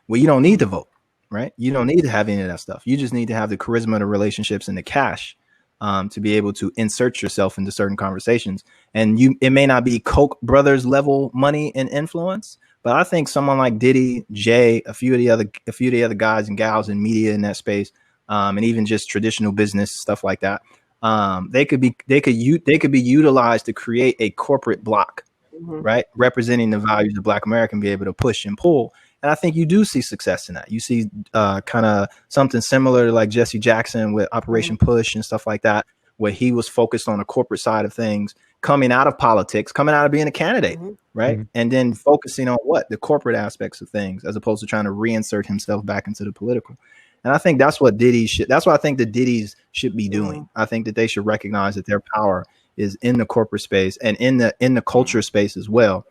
Well, you don't need to vote, right? You don't need to have any of that stuff. You just need to have the charisma, the relationships, and the cash to be able to insert yourself into certain conversations. And it may not be Koch brothers level money and influence, But I think someone like Diddy, Jay, a few of the other guys and gals in media in that space, and even just traditional business stuff like that, they could be utilized to create a corporate block, right, representing the values of Black America and be able to push and pull. And I think you do see success in that. You see kind of something similar to like Jesse Jackson with Operation Push and stuff like that, where he was focused on the corporate side of things, coming out of politics, coming out of being a candidate, right? And then focusing on the corporate aspects of things, as opposed to trying to reinsert himself back into the political. And I think that's what that's what I think the Diddy's should be doing. I think that they should recognize that their power is in the corporate space and in the culture space as well.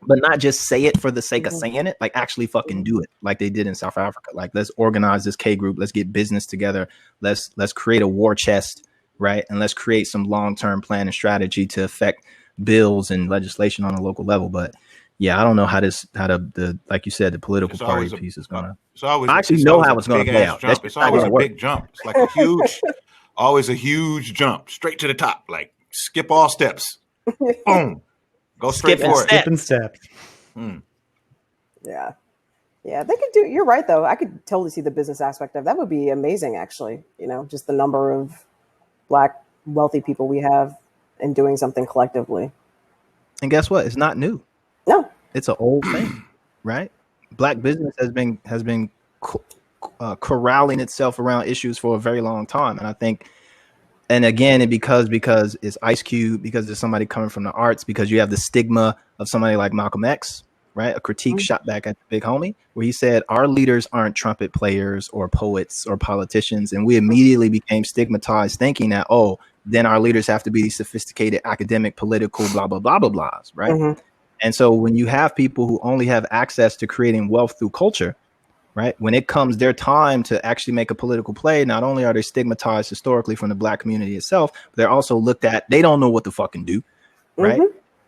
But not just say it for the sake of saying it, like actually fucking do it, like they did in South Africa. Like, let's organize this K group, let's get business together, let's create a war chest, right? And let's create some long-term plan and strategy to affect bills and legislation on a local level. But yeah, I don't know how the like you said, the political party piece is gonna. I actually know how it's gonna play out. It's always a big jump. It's like a huge, always a huge jump straight to the top. Like skip all steps, boom. Go straight for it. Skip and step. Yeah. Yeah, they could do. You're right, though. I could totally see the business aspect of that. Would be amazing, actually. You know, just the number of Black wealthy people we have and doing something collectively. And guess what? It's not new. No, it's an old thing, right? Black business has been corralling itself around issues for a very long time, and I think. And again, because it's Ice Cube, because there's somebody coming from the arts, because you have the stigma of somebody like Malcolm X, right? A critique shot back at the big homie, where he said, our leaders aren't trumpet players or poets or politicians. And we immediately became stigmatized thinking that, then our leaders have to be these sophisticated academic, political, blah, blah, blah, blah, blahs, right? And so when you have people who only have access to creating wealth through culture, right? When it comes their time to actually make a political play, not only are they stigmatized historically from the Black community itself, but they're also looked at, they don't know what to fucking do, right?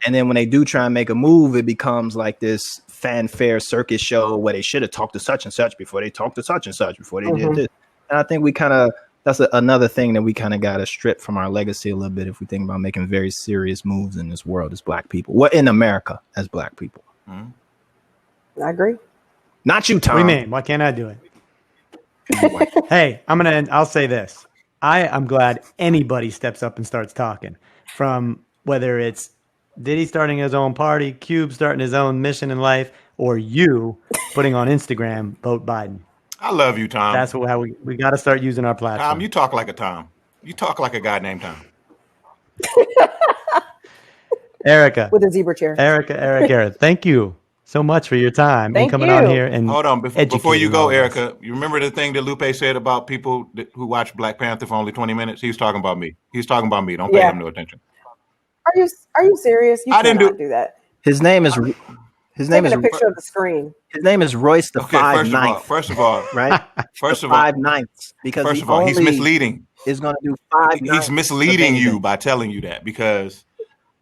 And then when they do try and make a move, it becomes like this fanfare circus show where they should have talked to such and such before they talked to such and such before they did this. And I think we that's another thing that we kind of got to strip from our legacy a little bit if we think about making very serious moves in this world as Black people. What in America as Black people? I agree. Not you, Tom. What do you mean? Why can't I do it? Hey, I'll say this. I'm glad anybody steps up and starts talking, from whether it's Diddy starting his own party, Cube starting his own mission in life, or you putting on Instagram, vote Biden. I love you, Tom. That's how we got to start using our platform. Tom, you talk like a Tom. You talk like a guy named Tom. Erica. With a zebra chair. Erica, thank you so much for your time and coming on here and hold on before you go, Erica. You remember the thing that Lupe said about people who watch Black Panther for only 20 minutes? He's talking about me. Don't pay him no attention. Are you serious? You cannot do that. His name is a picture of the screen. His name is Royce the 5'9". First of all, right? First of all, 5'9". Because first of all, he's misleading. Is going to do 5'9". He's misleading you by telling you that, because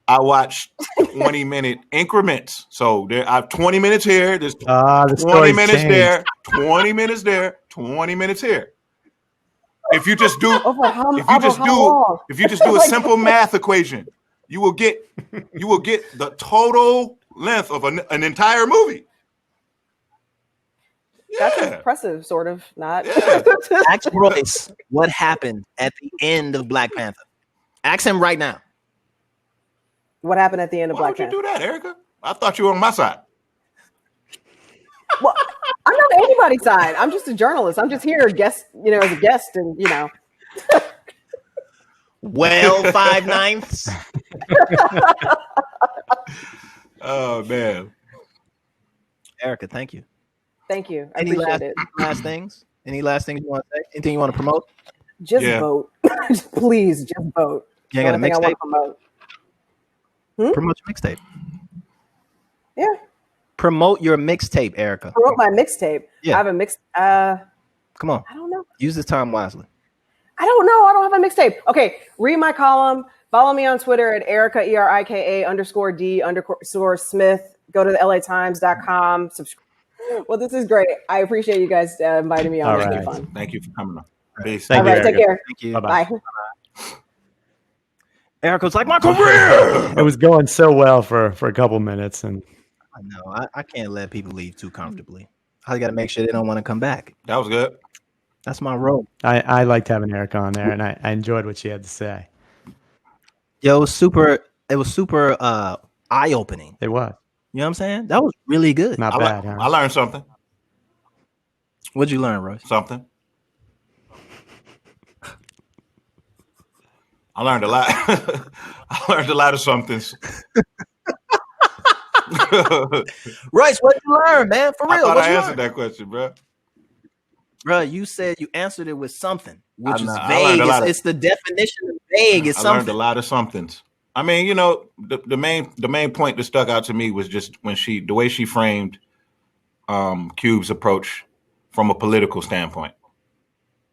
I watch 20-minute increments. So I have 20 minutes here. There's 20 minutes there, 20 minutes there, 20 minutes here. If you just do a simple math equation, you will get the total length of an entire movie. Yeah. That's impressive, sort of. Not. Yeah. Ask Royce what happened at the end of Black Panther. Ask him right now. What happened at the end of Black Panther? Why would you do that, Erica? I thought you were on my side. Well, I'm not on anybody's side. I'm just a journalist. I'm just here as a guest, and Well, 5/9. Oh man, Erica, thank you. Thank you. I Any appreciate it. last things? Any last things you want to say? Anything you want to promote? Just vote. Please, just vote. You got a mixtape? Promote your mixtape. Yeah. Promote your mixtape, Erica. Promote my mixtape. Yeah. I have a mix. Come on. I don't know. Use this time wisely. I don't know. I don't have a mixtape. Okay. Read my column. Follow me on Twitter at Erica, ERIKA_D_Smith. Go to the LATimes.com. Subscribe. Well, this is great. I appreciate you guys inviting me on. It's been fun. Thank you for coming on. Peace. All right. Take care. Thank you. Bye-bye. Bye. Erica's like, my career. It was going so well for a couple minutes, and No, I can't let people leave too comfortably. I got to make sure they don't want to come back. That was good. That's my role. I liked having Erica on there, and I enjoyed what she had to say. Yo, it was super eye opening. It was. You know what I'm saying? That was really good. Not bad, huh? I learned something. What'd you learn, Royce? Something. I learned a lot. I learned a lot of somethings. Royce, what'd you learn, man? For real. I thought what'd I you answered learn? that question, bro. Bro, you said you answered it with something, which is I learned vague. a lot of- It's the definition of vague. It's I learned a something. lot of somethings. I mean, you know, the main point that stuck out to me was just when the way she framed Cube's approach from a political standpoint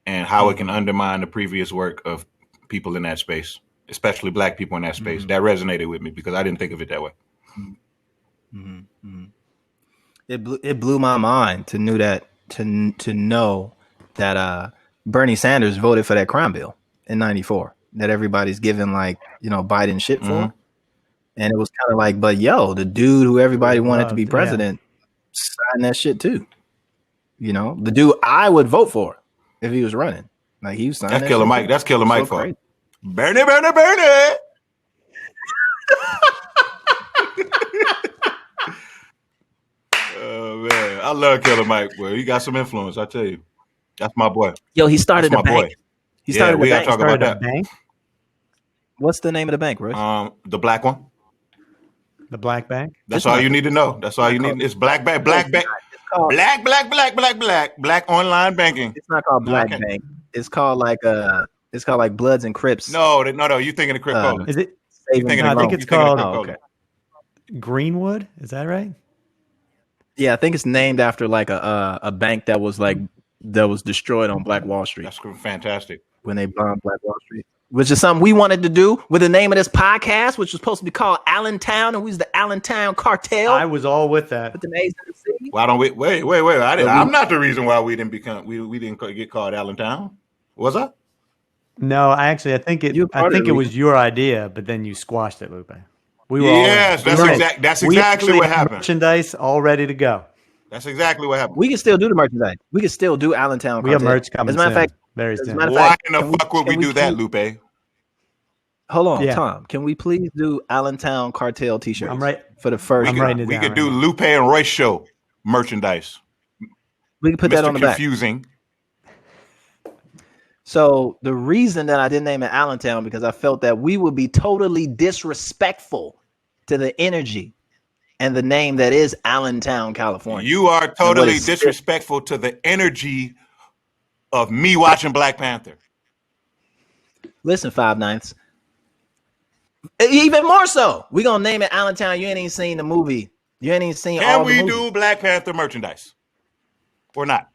and how it can undermine the previous work of people in that space, especially Black people in that space. That resonated with me because I didn't think of it that way. It blew my mind to know that Bernie Sanders voted for that crime bill in '94 that everybody's giving Biden shit for, and it was kind of like, but yo, the dude who everybody wanted to be president signed that shit too. You know, the dude I would vote for if he was running, like he was signing. That's Killer Mike. Too. That's Killer Mike So fault. crazy. Bernie, Bernie, Bernie. Oh man, I love Killer Mike, boy. He got some influence, I tell you. That's my boy. Yo, he started That's a my bank. boy. He started we a gotta bank. talk about that. Bank? What's the name of the bank, Royce? The black one. The Black Bank? That's all you need to know. That's all you need. It's black bank, black bank, black online banking. It's not called Black Okay. Bank. It's called like Bloods and Crips. No. You thinking of Crip Poland. Is it? Savings thinking and of- I think loans. it's You're thinking of called Oh, Crip okay. Greenwood. Is that right? Yeah, I think it's named after like a bank that was destroyed on Black Wall Street That's fantastic. when they bombed Black Wall Street, which is something we wanted to do with the name of this podcast, which was supposed to be called Allentown, and we was the Allentown Cartel. I was all with that. Put them A's in the C. Why don't we wait? I'm not the reason why we didn't get called Allentown. Was I? No, I think it was your idea, but then you squashed it, Lupe. We were Yes, all in. that's We exactly actually what had happened. Merchandise all ready to go. That's exactly what happened. We can still do the merchandise. We can still do Allentown We have Cartel. merch coming As a matter of soon. fact, Very soon. matter of Why fact, in the can we- fuck would we can we do that, keep- Lupe? Hold on, Yeah. Tom. Can we please do Allentown Cartel T-shirts? I'm right. For the first. I'm writing it We down could right do now. Lupe and Royce show merchandise. We can put that Mr. on the back. Confusing. So the reason that I didn't name it Allentown because I felt that we would be totally disrespectful to the energy and the name that is Allentown, California. You are what totally is- disrespectful to the energy of me watching Black Panther. Listen, 5/9. Even more so, we gonna name it Allentown. You ain't even seen the movie. You ain't even seen Can all the we movie. do Black Panther merchandise or not?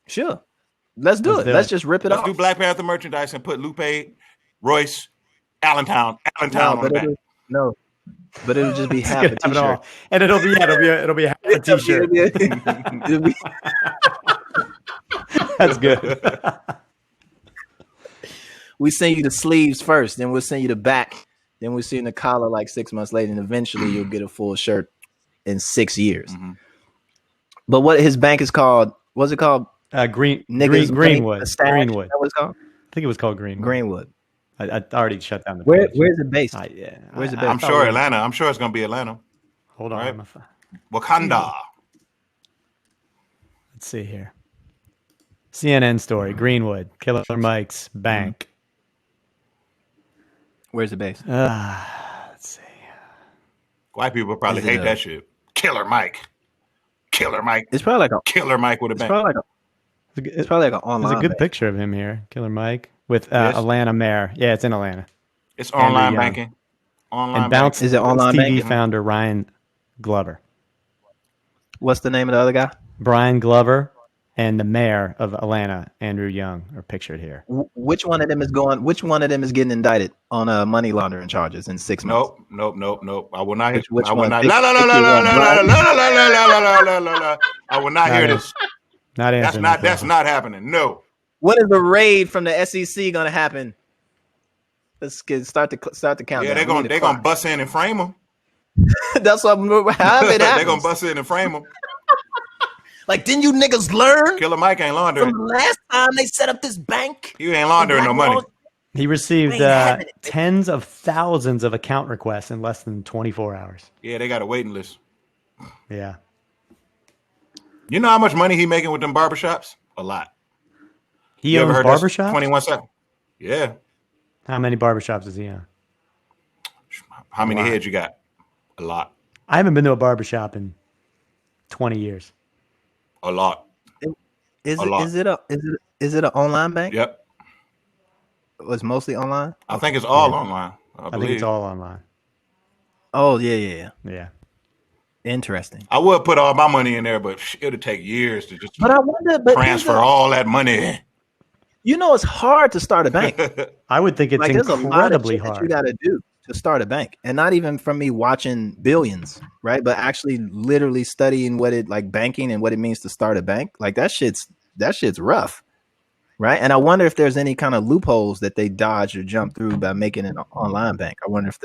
Sure, let's do Let's it. do Let's it. just rip it Let's off. do Black Panther merchandise and put Lupe, Royce, Allentown No, on the but back. it'll just be half a Have it all. T-shirt. And it'll be half a T-shirt. It'll be- That's good. we send you the sleeves first, then we'll send you the back, then we'll send you the collar like 6 months later, and eventually you'll get a full shirt in 6 years. Mhm. But what his bank is called? What's it called? Niggas Greenwood. Bank, a stash? Greenwood. Is that what it's called? I think it was called Greenwood. Greenwood. I already shut down the Where's page. it based? Where's it based? I'm sure Atlanta. I'm sure it's gonna be Atlanta. Hold on. Right. I'm Wakanda. Let's see here. CNN story. Greenwood. Killer Mike's bank. Where's it based? Let's see. White people probably Is it hate a- that shit. Killer Mike. Killer Mike. It's probably like a. Killer Mike with a It's bank. probably like a. It's probably like an There's online. a good bank. picture of him here. Killer Mike with Yes. Atlanta mayor. Yeah, it's in Atlanta. It's online Young. banking. Online And Bounce Is it online TV banking? founder Ryan Glover. What's the name of the other guy? Brian Glover and the mayor of Atlanta, Andrew Young, are pictured here. Which one of them is going? Which one of them is getting indicted on money laundering charges in 6 months? Nope. I will not hear. Which I will one? not. Pick- La la la pick la your la one, la la Brian. la la la la la la. I will not hear Not this. Not That's answering. not. that That's question. not happening. No. When is the raid from the SEC going to happen? Let's start the countdown. Yeah, they're We need gonna the they're gonna clock. bust in and frame them. That's what how it They're happens. gonna bust in and frame him. Like, didn't you niggas learn Killer Mike ain't from laundering. the last time they set up this bank? You ain't laundering no money. He received Ain't having it. tens of thousands of account requests in less than 24 hours. Yeah, they got a waiting list. Yeah. You know how much money he making with them barbershops? A lot. He You ever owns heard that barbershops? 21/7. Yeah. How many barbershops does he own? How many heads you got? A lot. I haven't been to a barbershop in 20 years. A lot. Is A it lot. is it an online bank? Yep. It was mostly online. I think it's all online. I I think it's all online. Oh yeah. Yeah. Interesting. I would put all my money in there, but it'll take years to just But I wonder, but transfer all that money. you know, it's hard to start a bank. I would think it's Like, there's a lot of incredibly shit that you hard. got to do to start a bank, and not even from me watching Billions, right? But actually, literally studying what it like banking and what it means to start a bank. Like that shit's rough, right? And I wonder if there's any kind of loopholes that they dodge or jump through by making an online bank. I wonder if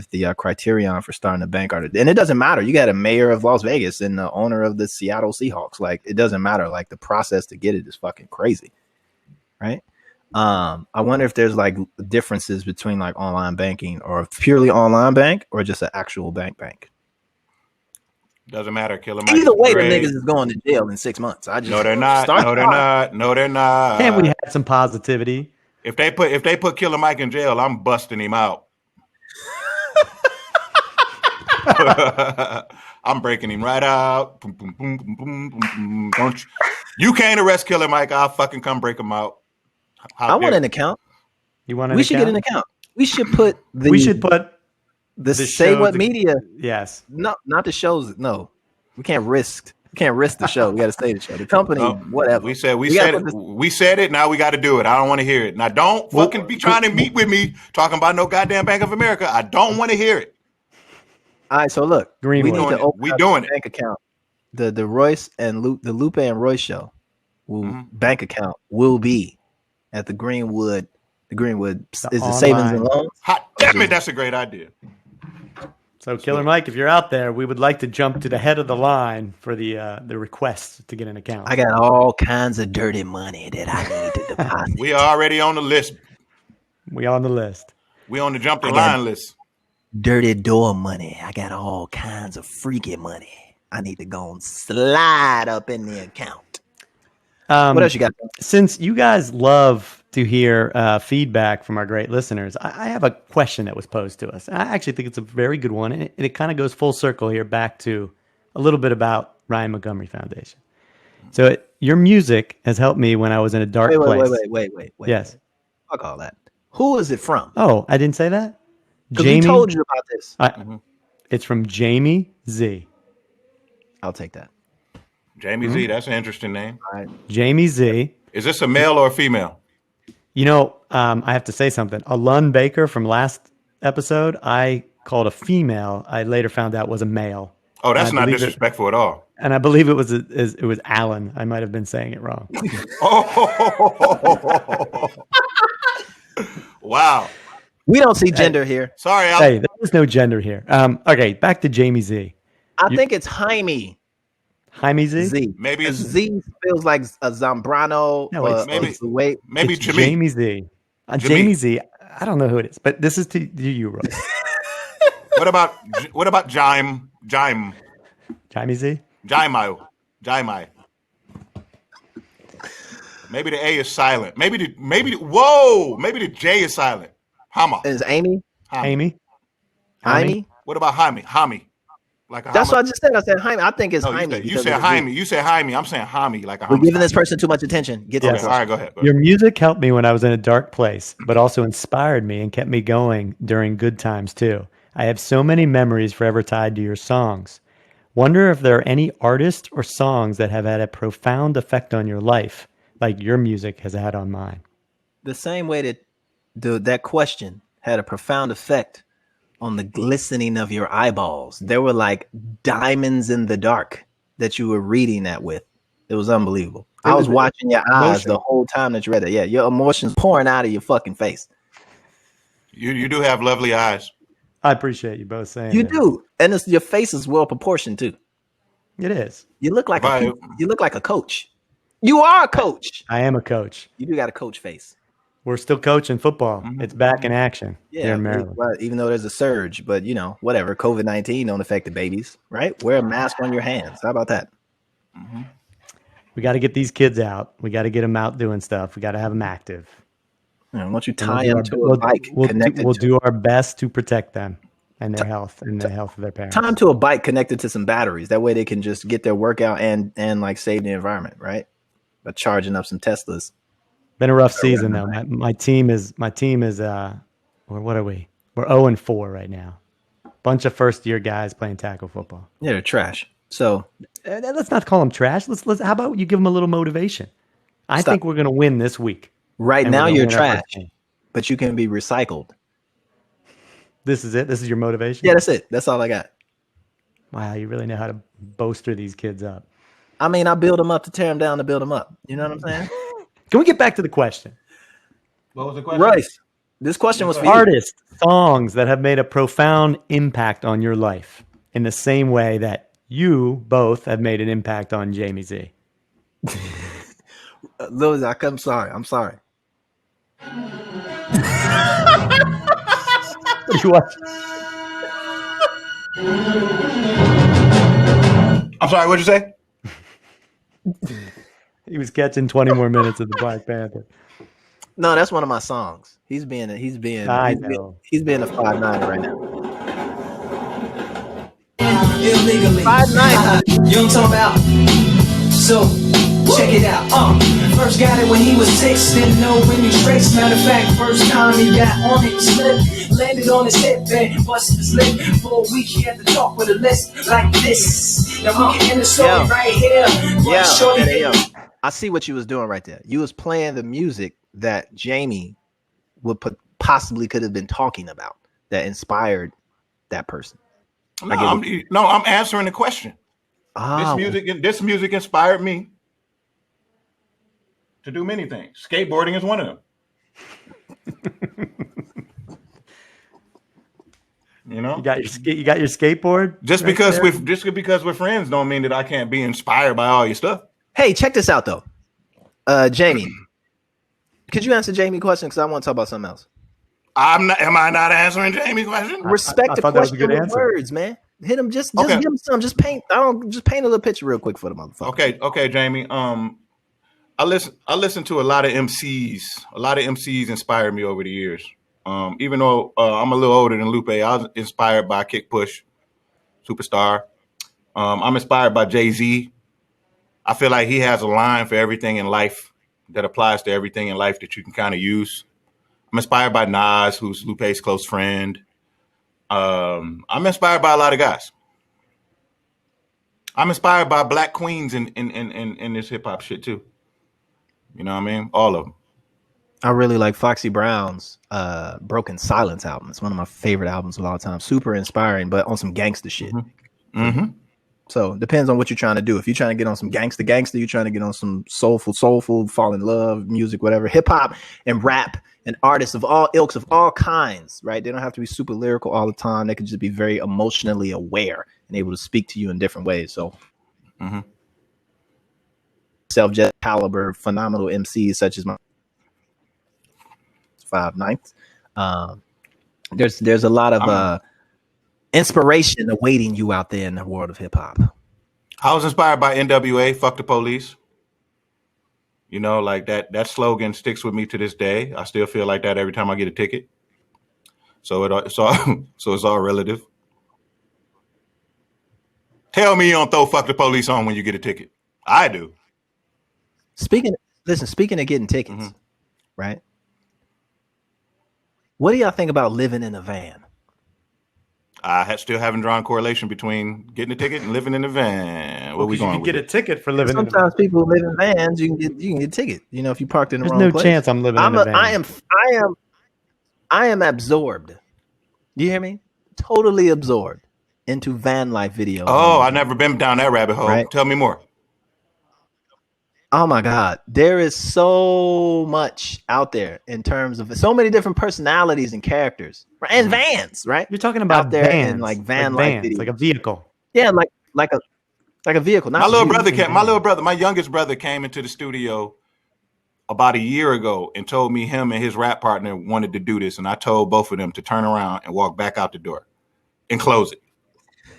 the criterion for starting a bank are, and it doesn't matter. You got a mayor of Las Vegas and the owner of the Seattle Seahawks. Like it doesn't matter. Like the process to get it is fucking crazy, right? I wonder if there's like differences between like online banking or a purely online bank or just an actual bank. Doesn't matter. Killer Mike. Either way, the Great. niggas is going to jail in 6 months. I just No, they're not. start- No, they're not. No, they're not. Can't we have some positivity? If they put Killer Mike in jail, I'm busting him out. I'm breaking him right out. Boom, boom, boom, boom, boom, boom, boom. Don't you can't arrest Killer Mike. I'll fucking come break him out. I want an account. You want an We should get an account? account. We should put the We should put the the say show what to- media. yes. No, not the shows. No, we can't risk. We can't risk the show. We got to say the show. The company, No, whatever. We said gotta it. put this- We said it. Now we got to do it. I don't want to hear it. Now don't fucking be trying to meet with me talking about no goddamn Bank of America. I don't want to hear it. All right. So look, Greenwood. we need to Doing it. open We up doing a it. bank account. The Royce and the Lupe and Royce show bank account will be at the Greenwood. The Greenwood The is it savings and online- loans? Hot damn it, that's a great idea. So Killer Mike, if you're out there, we would like to jump to the head of the line for the request to get an account. I got all kinds of dirty money that I need to deposit. We are already on the list. We on the list. We on the jump the I got- line list. Dirty door money. I got all kinds of freaky money. I need to go and slide up in the account. What else you got? Since you guys love to hear feedback from our great listeners, I have a question that was posed to us. I actually think it's a very good one, and it kind of goes full circle here back to a little bit about Ryan Montgomery Foundation. So your music has helped me when I was in a dark place. Wait. Yes. Fuck all that. Who is it from? Oh, I didn't say that? Because we told you about this. It's from Jamie Z. I'll take that. Jamie Z, that's an interesting name. All right. Jamie Z. Is this a male or a female? You know, I have to say something. Alun Baker from last episode, I called a female. I later found out was a male. Oh, that's I not believe disrespectful at all. And I believe it was Alan. I might have been saying it wrong. Oh, wow. We don't see gender here. Sorry, Al. Hey, there's no gender here. Okay, back to Jamie Z. I think it's Jaime Jaime Z? Z. Maybe it's Z feels like a Zambrano. No, it's- maybe- wait. Maybe It's Jimmy. Jamie Z. Jimmy. Jamie Z. I don't know who it is, but this is to you, Royce. What about Jaime? Jamie Z? Jaime. Maybe the A is silent. Maybe the J is silent. Hama. Is Amy? Amy? Jaime? What about Jaime? Like a That's Hama? what I just said. I said Jaime. I think it's No, Jaime. you because said of the Jaime. Z. You said Jaime. I'm saying Jaime like a We're Hama. giving this person too much attention. Get to Okay, the all right, go ahead. Your music helped me when I was in a dark place, but also inspired me and kept me going during good times too. I have so many memories forever tied to your songs. Wonder if there are any artists or songs that have had a profound effect on your life, like your music has had on mine. The same way that that question had a profound effect on the glistening of your eyeballs. There were like diamonds in the dark that you were reading that with. It was unbelievable. I was watching your eyes emotion. the whole time that you read it. Yeah, your emotions pouring out of your fucking face. You do have lovely eyes. I appreciate you both saying You that. do, and your face is well proportioned too. It is. You look like Right. you look like a coach. You are a coach. I am a coach. You do got a coach face. We're still coaching football. Mhm. It's back in action here Yeah, in Maryland. well, even though there's a surge, but whatever. COVID-19 don't affect the babies, right? Wear a mask on your hands. How about that? We got to get these kids out. We got to get them out doing stuff. We got to have them active. Why don't you And we'll tie do them our- to we'll- a bike we'll connected? We'll to, do our best to protect them and their health and the health of their parents. tie them to a bike connected to some batteries. That way they can just get their workout and like save the environment, right? By charging up some Teslas. Been a rough season though. My team is or what are we? We're 0-4 right now. Bunch of first year guys playing tackle football. Yeah, they're trash. So Let's not call them trash. Let's how about you give them a little motivation? I Stop. think we're going to win this week. right And we're now gonna you're win our trash, first game. but you can be recycled. This is it. This is your motivation. Yeah, that's it. That's all I got. Wow, you really know how to bolster these kids up. I mean, I build them up to tear them down to build them up. You know what I'm saying? Can we get back to the question? What was the question? Royce, this question was for you. Artists, songs that have made a profound impact on your life in the same way that you both have made an impact on Jamie Z. Lil Zach, I'm sorry. I'm sorry. What do you watch? I'm sorry. What'd you say? He was catching 20 more minutes of the Black Panther. No, that's one of my songs. He's being I he's being know. he's being a 5'9" right now. Illegally. 5'9". You know what I'm talking about? So, check it out. First got it when he was 6, didn't know any tricks. Matter of fact, first time he got on it, slipped, landed on his hip and busted his lip. For a week he had to talk with a list like this. Now we can end the story Yo. right here. Yeah, Shorty okay, yo. I see what you was doing right there. You was playing the music that Jamie would possibly could have been talking about that inspired that person. No, I'm answering the question. Ah, This music inspired me to do many things. Skateboarding is one of them. You know, You got your skateboard? just because we're friends don't mean that I can't be inspired by all your stuff. hey, check this out though. Jamie, could you answer Jamie's question? Because I want to talk about something else. Am I not answering Jamie's question? Respect I the thought that was a question good with answer. words, man. Hit him, just Okay. give him some. Just paint a little picture real quick for the motherfucker. Okay, Jamie. I listen to a lot of MCs. A lot of MCs inspired me over the years. Even though I'm a little older than Lupe, I was inspired by Kick Push, Superstar. I'm inspired by Jay-Z. I feel like he has a line for everything in life that applies to everything in life that you can kind of use. I'm inspired by Nas, who's Lupe's close friend. I'm inspired by a lot of guys. I'm inspired by black queens in this hip hop shit too. You know what I mean? All of them. I really like Foxy Brown's Broken Silence album. It's one of my favorite albums of all time. Super inspiring, but on some gangster shit. Mm-hmm. So it depends on what you're trying to do. If you're trying to get on some gangster, you're trying to get on some soulful, fall in love, music, whatever, hip hop and rap and artists of all ilks, of all kinds, right? They don't have to be super lyrical all the time. They can just be very emotionally aware and able to speak to you in different ways. So self-jet caliber, phenomenal MCs such as my 5'9". There's a lot of inspiration awaiting you out there in the world of hip hop. I was inspired by NWA, Fuck the Police. You know, like that slogan sticks with me to this day. I still feel like that every time I get a ticket. So it's all relative. Tell me you don't throw Fuck the Police on when you get a ticket. I do. Speaking of getting tickets, right? What do y'all think about living in a van? I still haven't drawn correlation between getting a ticket and living in a van. Where we You going can with get a it? ticket for living in a van. Sometimes people live in vans. You can get a ticket. You know, if you parked in the There's wrong no place. chance I'm living in a van. I am absorbed. Do you hear me? Totally absorbed into van life videos. Oh, I've never been down that rabbit hole. Right. Tell me more. Oh my God, there is so much out there in terms of so many different personalities and characters, right? And vans, right? You're talking Out about there vans, in like van life videos, like a vehicle. yeah, like a vehicle. Not My little Jeep. brother came. My little brother, my youngest brother, came into the studio about a year ago and told me him and his rap partner wanted to do this, and I told both of them to turn around and walk back out the door and close it,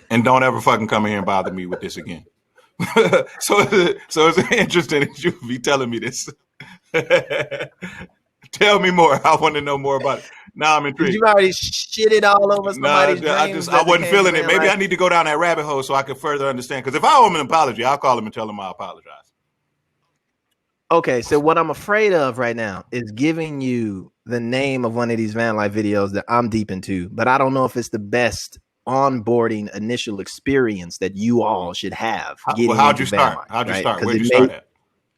and don't ever fucking come in here and bother me with this again. so it's interesting that you be telling me this. Tell me more. I want to know more about it. Now I'm intrigued. You already shitted all over somebody's dreams. I wasn't feeling it. Maybe I need to go down that rabbit hole so I can further understand. Because if I owe him an apology, I'll call him and tell him I apologize. Okay, so what I'm afraid of right now is giving you the name of one of these van life videos that I'm deep into, but I don't know if it's the best onboarding initial experience that you all should have. How'd you start? Where'd you start at?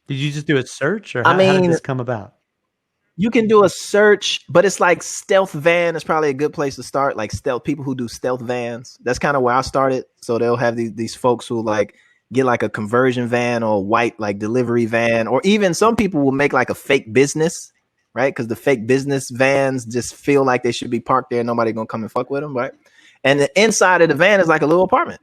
Did you just do a search, or how did this come about? You can do a search, but it's like stealth van is probably a good place to start. Like stealth people who do stealth vans. That's kind of where I started. So they'll have these folks who like get like a conversion van or a white like delivery van, or even some people will make like a fake business, right? Because the fake business vans just feel like they should be parked there. Nobody gonna come and fuck with them, right? And the inside of the van is like a little apartment,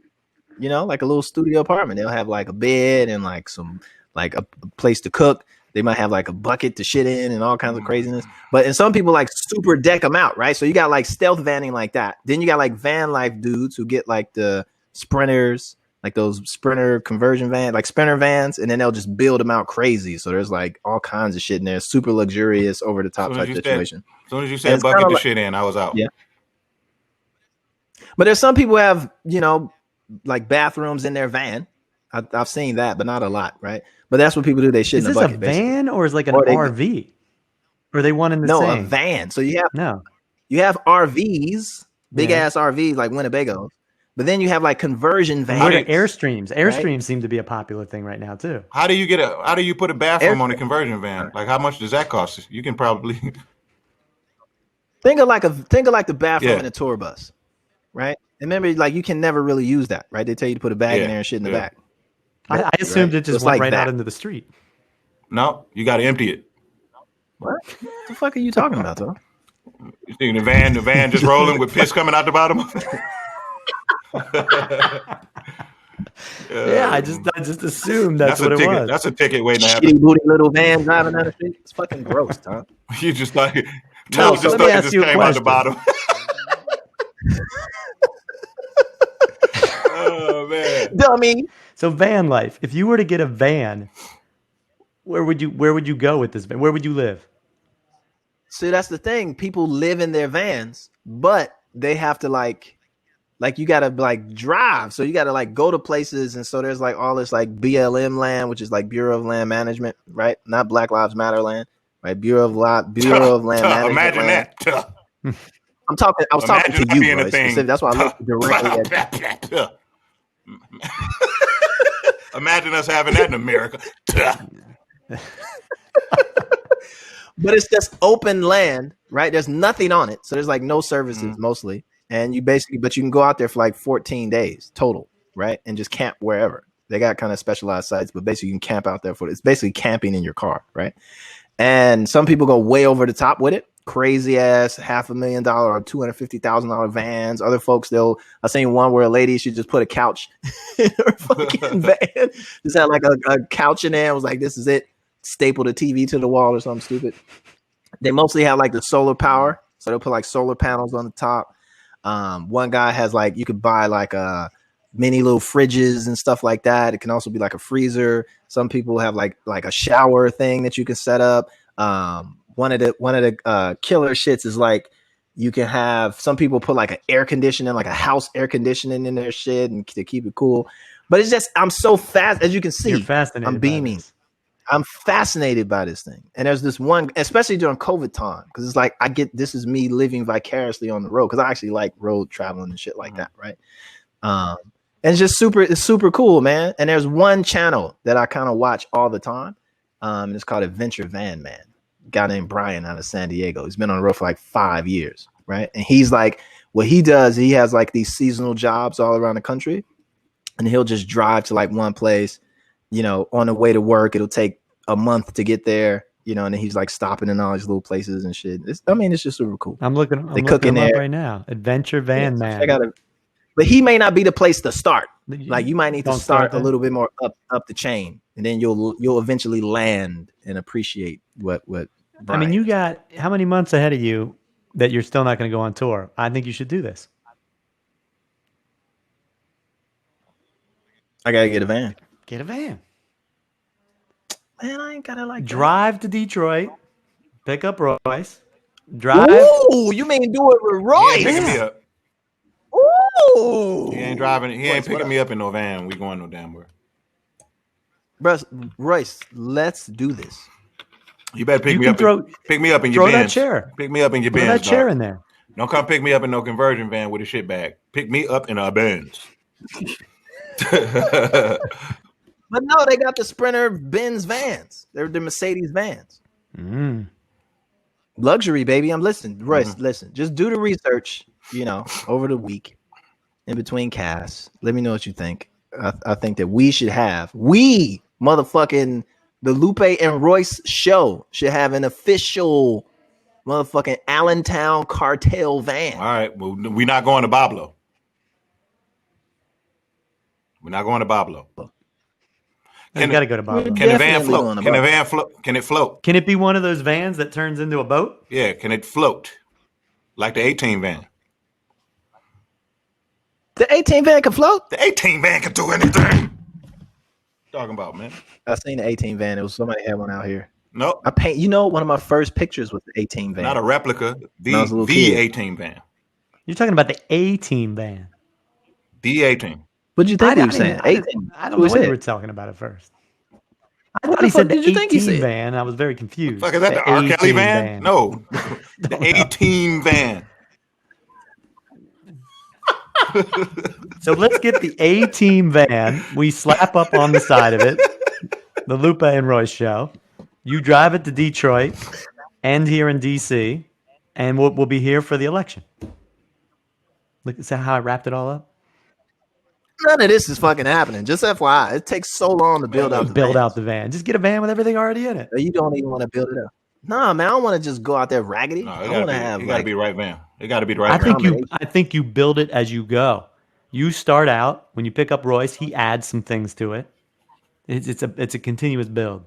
like a little studio apartment. They'll have like a bed and like some like a place to cook. They might have like a bucket to shit in and all kinds of craziness. But and some people like super deck them out, right? So you got like stealth vanning like that. Then you got like van life dudes who get like the sprinters, like those sprinter conversion van, like sprinter vans, and then they'll just build them out crazy. So there's like all kinds of shit in there, super luxurious, over the top type situation. As soon as you said bucket the shit in, I was out. Yeah. But there's some people who have, like bathrooms in their van. I've seen that, but not a lot, right? But that's what people do. They shit in a bucket. Is this a van or is it like an RV? Or are they one in the same? No, a van. So you have RVs, big ass RVs like Winnebagos. But then you have like conversion vans. What are Airstreams? Airstreams seem to be a popular thing right now too. How do you put a bathroom on a conversion van? Like how much does that cost? You can probably think of like the bathroom in a tour bus, right? And remember, like you can never really use that, right? They tell you to put a bag in there and shit in the back. I assumed it just went right out into the street. No, you got to empty it. What the fuck are you talking about, though? You think the van just rolling with piss coming out the bottom of it? Yeah, I just assumed that's what it was. That's a ticket waiting to happen. Shitty booty little van driving down the street. It's fucking gross, Tom. You just like so let me ask you a came out the bottom. Oh man, dummy. So van life. If you were to get a van, where would you go with this van? Where would you live? See, that's the thing. People live in their vans, but they have to like you gotta like drive. So you gotta like go to places, and so there's like all this like BLM land, which is like Bureau of Land Management, right? Not Black Lives Matter land, right? Bureau of Land Management. Imagine land. that. I was talking to you, Royce. That's why I looked directly at you. Imagine us having that in America. But it's just open land, right? There's nothing on it. So there's like no services mostly. And but you can go out there for like 14 days total, right? And just camp wherever. They got kind of specialized sites, but basically you can camp out there it's basically camping in your car, right? And some people go way over the top with it. Crazy ass $500,000 or $250,000 vans. Other folks, I seen one where a lady, she just put a couch in her fucking van. Just had like a couch in there. And was like, this is it. Stapled a TV to the wall or something stupid. They mostly have like the solar power. So they'll put like solar panels on the top. One guy has like, you could buy like mini little fridges and stuff like that. It can also be like a freezer. Some people have like a shower thing that you can set up. One of the killer shits is like you can have some people put like an air conditioning, like a house air conditioning in their shit and to keep it cool. But it's just I'm so fast, as you can see. You're fascinated. I'm beaming. I'm fascinated by this thing. And there's this one, especially during COVID time, because it's like this is me living vicariously on the road because I actually like road traveling and shit like that, right? And it's just it's super cool, man. And there's one channel that I kind of watch all the time. It's called Adventure Van Man. A guy named Brian out of San Diego. He's been on the road for like 5 years, right? And he's like, what he does, he has like these seasonal jobs all around the country, and he'll just drive to like one place on the way to work, it'll take a month to get there, and then he's like stopping in all these little places and shit. It's just super cool. I'm looking They cook in him up there. right now. Adventure Van Man. But he may not be the place to start. Like you might need to Don't start a there. little bit more up the chain, and then you'll eventually land and appreciate what. I mean, you got how many months ahead of you that you're still not going to go on tour? I think you should do this. I gotta get a van. Get a van. Man, I ain't gotta drive to Detroit, pick up Royce, drive. Ooh, you mean do it with Royce? He ain't picking me up. Ooh, He ain't driving. He ain't picking me up in no van. We going no damn where. Royce, let's do this. You better pick You me can up. Pick me up in your throw that Benz. chair. Pick me up in your Throw Benz. that chair dog. in there. Don't come pick me up in no conversion van with a shit bag. Pick me up in a Benz. But no, they got the Sprinter Benz vans. They're the Mercedes vans. Luxury, baby. I'm listening. Royce, listen. Just do the research, over the week in between casts. Let me know what you think. I think that motherfucking the Lupe and Royce show should have an official motherfucking Allentown cartel van. All right. Well, we're not going to Bablo. We're not going to Bablo. You got to go to Bob. Can the van float? Can the van float? Can it float? Can it be one of those vans that turns into a boat? Yeah. Can it float? Like the 18 van. The 18 van can float? The 18 van can do anything. Talking about, man. I seen the 18 van. It was somebody had one out here. Nope. One of my first pictures was the 18 van. Not a replica. The 18 van. You're talking about the 18 van. The 18. What'd you think he was saying? 18. I don't know what you were talking about at first. I thought he said the 18 van. I was very confused. Fuck, is that the R. Kelly van? No. The 18 van. So let's get the 18 van. We slap up on the side of it. The Lupe and Royce show. You drive it to Detroit, end here in DC, and we'll be here for the election. Look, is that how I wrapped it all up? None of this is fucking happening. Just FYI, it takes so long to build out the van. Just get a van with everything already in it. You don't even want to build it up. Nah, man, I don't want to just go out there raggedy. No, I want to have. It got to be the right van. It got to be the right van. I think you build it as you go. You start out when you pick up Royce. He adds some things to it. It's a continuous build.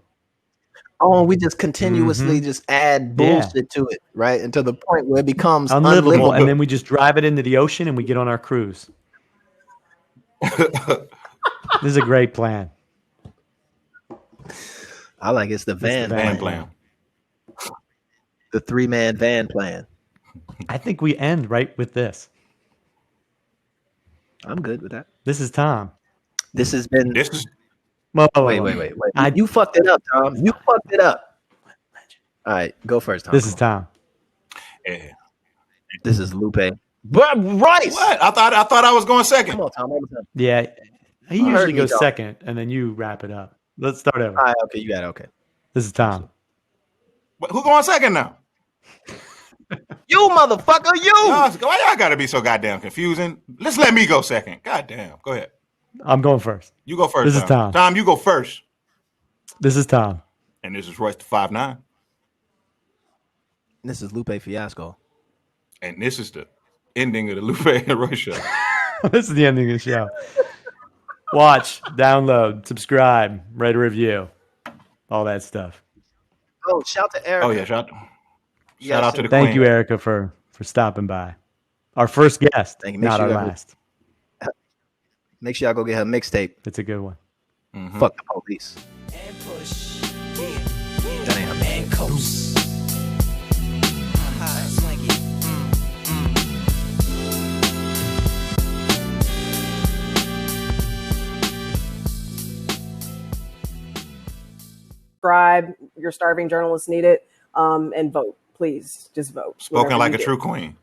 Oh, we just continuously just add bullshit to it, right? Until the point where it becomes unlivable, and then we just drive it into the ocean and we get on our cruise. This is a great plan. I like it's the van plan. The 3-man van plan. I think we end right with this. I'm good with that. This is Tom. This has been. This is. Wait. You fucked it up, Tom. You fucked it up. All right, go first, Tom. This is Tom. Yeah. This is Lupe. But Royce. What? I thought I was going second. Come on, Tom. Yeah, he usually goes second, and then you wrap it up. Let's start over. All right, okay, you got it. Okay. This is Tom. Who going second now? You motherfucker, you. Why y'all gotta be so goddamn confusing? Let me go second. Goddamn. Go ahead. I'm going first. You go first. This is Tom. Tom, you go first. This is Tom. And this is Royce the 5'9". This is Lupe Fiasco. And this is the ending of the Lupe and Royce show. This is the ending of the show. Watch, download, subscribe, write a review, all that stuff. Oh, shout to Erica. Oh yeah, shout out to the Thank queen. you, Erica, for stopping by. Our first guest, not our last. Make sure y'all go get her mixtape. It's a good one. Mm-hmm. Fuck the police. And push. That ain't her name. And coast. Swing it. Subscribe. Your starving journalists need it. And vote. Please just vote. Spoken Whatever like you a do. true queen.